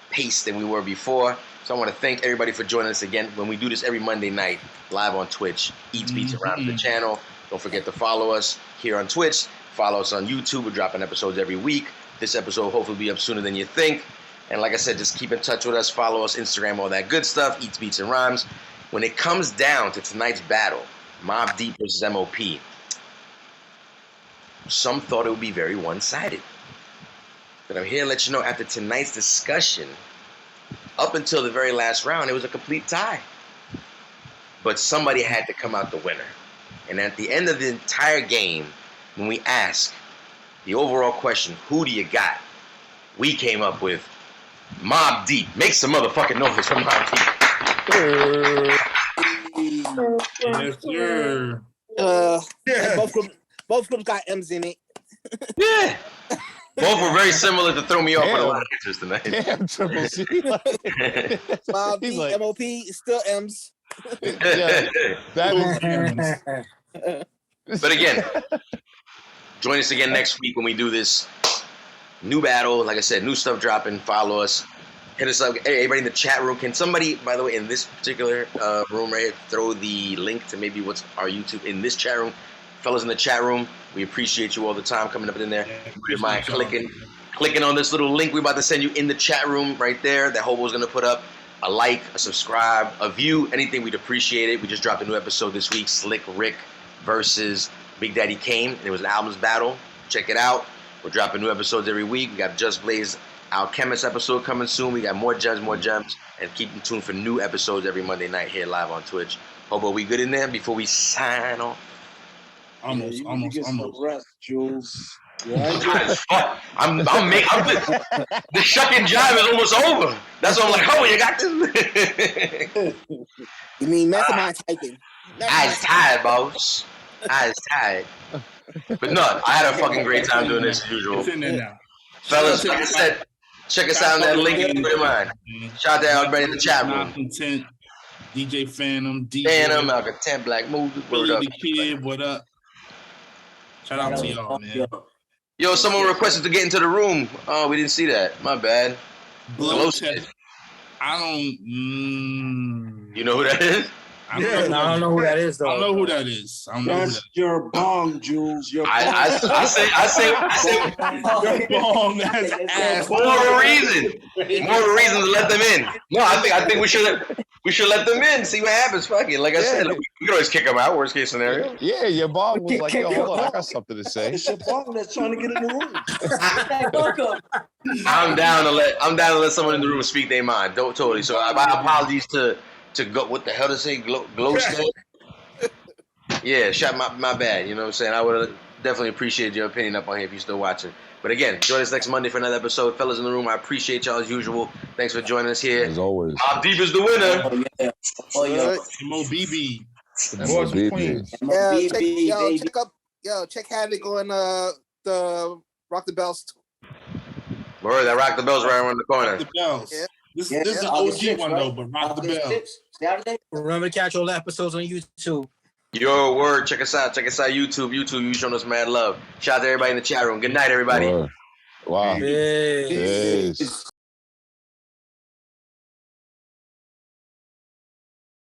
pace than we were before. So I want to thank everybody for joining us again. When we do this every Monday night, live on Twitch, Eats Beats Around the channel. Don't forget to follow us here on Twitch. Follow us on YouTube. We're dropping episodes every week. This episode will hopefully be up sooner than you think. And like I said, just keep in touch with us. Follow us, Instagram, all that good stuff. Eats Beats and Rhymes. When it comes down to tonight's battle, Mobb Deep versus M.O.P., some thought it would be very one-sided. But I'm here to let you know, after tonight's discussion, up until the very last round, it was a complete tie. But somebody had to come out the winner. And at the end of the entire game, when we asked the overall question, who do you got? We came up with Mobb Deep. Make some motherfucking noise for Mobb Deep. Yes, sir. Both groups got M's in it. Yeah. Both were very similar to throw me off with a lot of answers tonight. Damn, Triple C. Mobb Deep, like, M.O.P. is still M's. Yeah, that is. But again, join us again next week when we do this new battle. Like I said, new stuff dropping. Follow us. Hit us up. Hey, everybody in the chat room. Can somebody, by the way, in this particular room right here, throw the link to maybe what's our YouTube in this chat room? Fellas in the chat room, we appreciate you all the time coming up in there. You mind clicking on this little link we're about to send you in the chat room right there that Hobo's going to put up. A like, a subscribe, a view, anything, we'd appreciate it. We just dropped a new episode this week, Slick Rick versus Big Daddy Kane. It was an albums battle. Check it out. We're dropping new episodes every week. We got Just Blaze Alchemist episode coming soon. We got more gems, and keep in tune for new episodes every Monday night here live on Twitch. Hobo, we good in there before we sign off? Almost. Rest, Jules. I'm the shuck and jive is almost over. That's why I'm like, oh, you got this. You mean mastermind typing? Never was tired, boss. I was tired. But no, I had a fucking great time doing this as usual. It's in there now. Fellas, like I said, check us out on that link in your mind. Shout out to everybody in the chat room. Content, DJ Phantom, Phantom, Content, Black Movie. Billy the Kid, what up? Shout out to y'all, man. Yo, someone requested to get into the room. Oh, we didn't see that. My bad. Blow test. I don't. You know who that is? I don't know who that is, though. I don't know who that is. I don't know who that is. That's your bong, Jules. Your I say your bong. That's ass. more of a reason to let them in. No, I think we should let them in. See what happens. Fuck it. Like I said, we can always kick them out. Worst case scenario. Yeah, your bong was like, yo, hold on, I got something to say. It's your bong that's trying to get in the room. Welcome. I'm down to let someone in the room speak their mind. Totally. So my apologies to go. What the hell to say? Glow state. Yeah, my bad. You know what I'm saying? I would have definitely appreciated your opinion up on here if you're still watching. But again, join us next Monday for another episode. Fellas in the room, I appreciate y'all as usual. Thanks for joining us here. As always. M.O.P is the winner. Oh yeah. MOBB. Check Havoc on the Rock the Bells. Word, that Rock the Bells right around the corner. Rock the Bells. Yeah. This is an OG one though, but Rock the Bells. Saturday. Remember to catch all the episodes on YouTube. Yo, word, check us out. Check us out YouTube. You showing us mad love. Shout out to everybody in the chat room. Good night, everybody. Wow. Peace. Peace.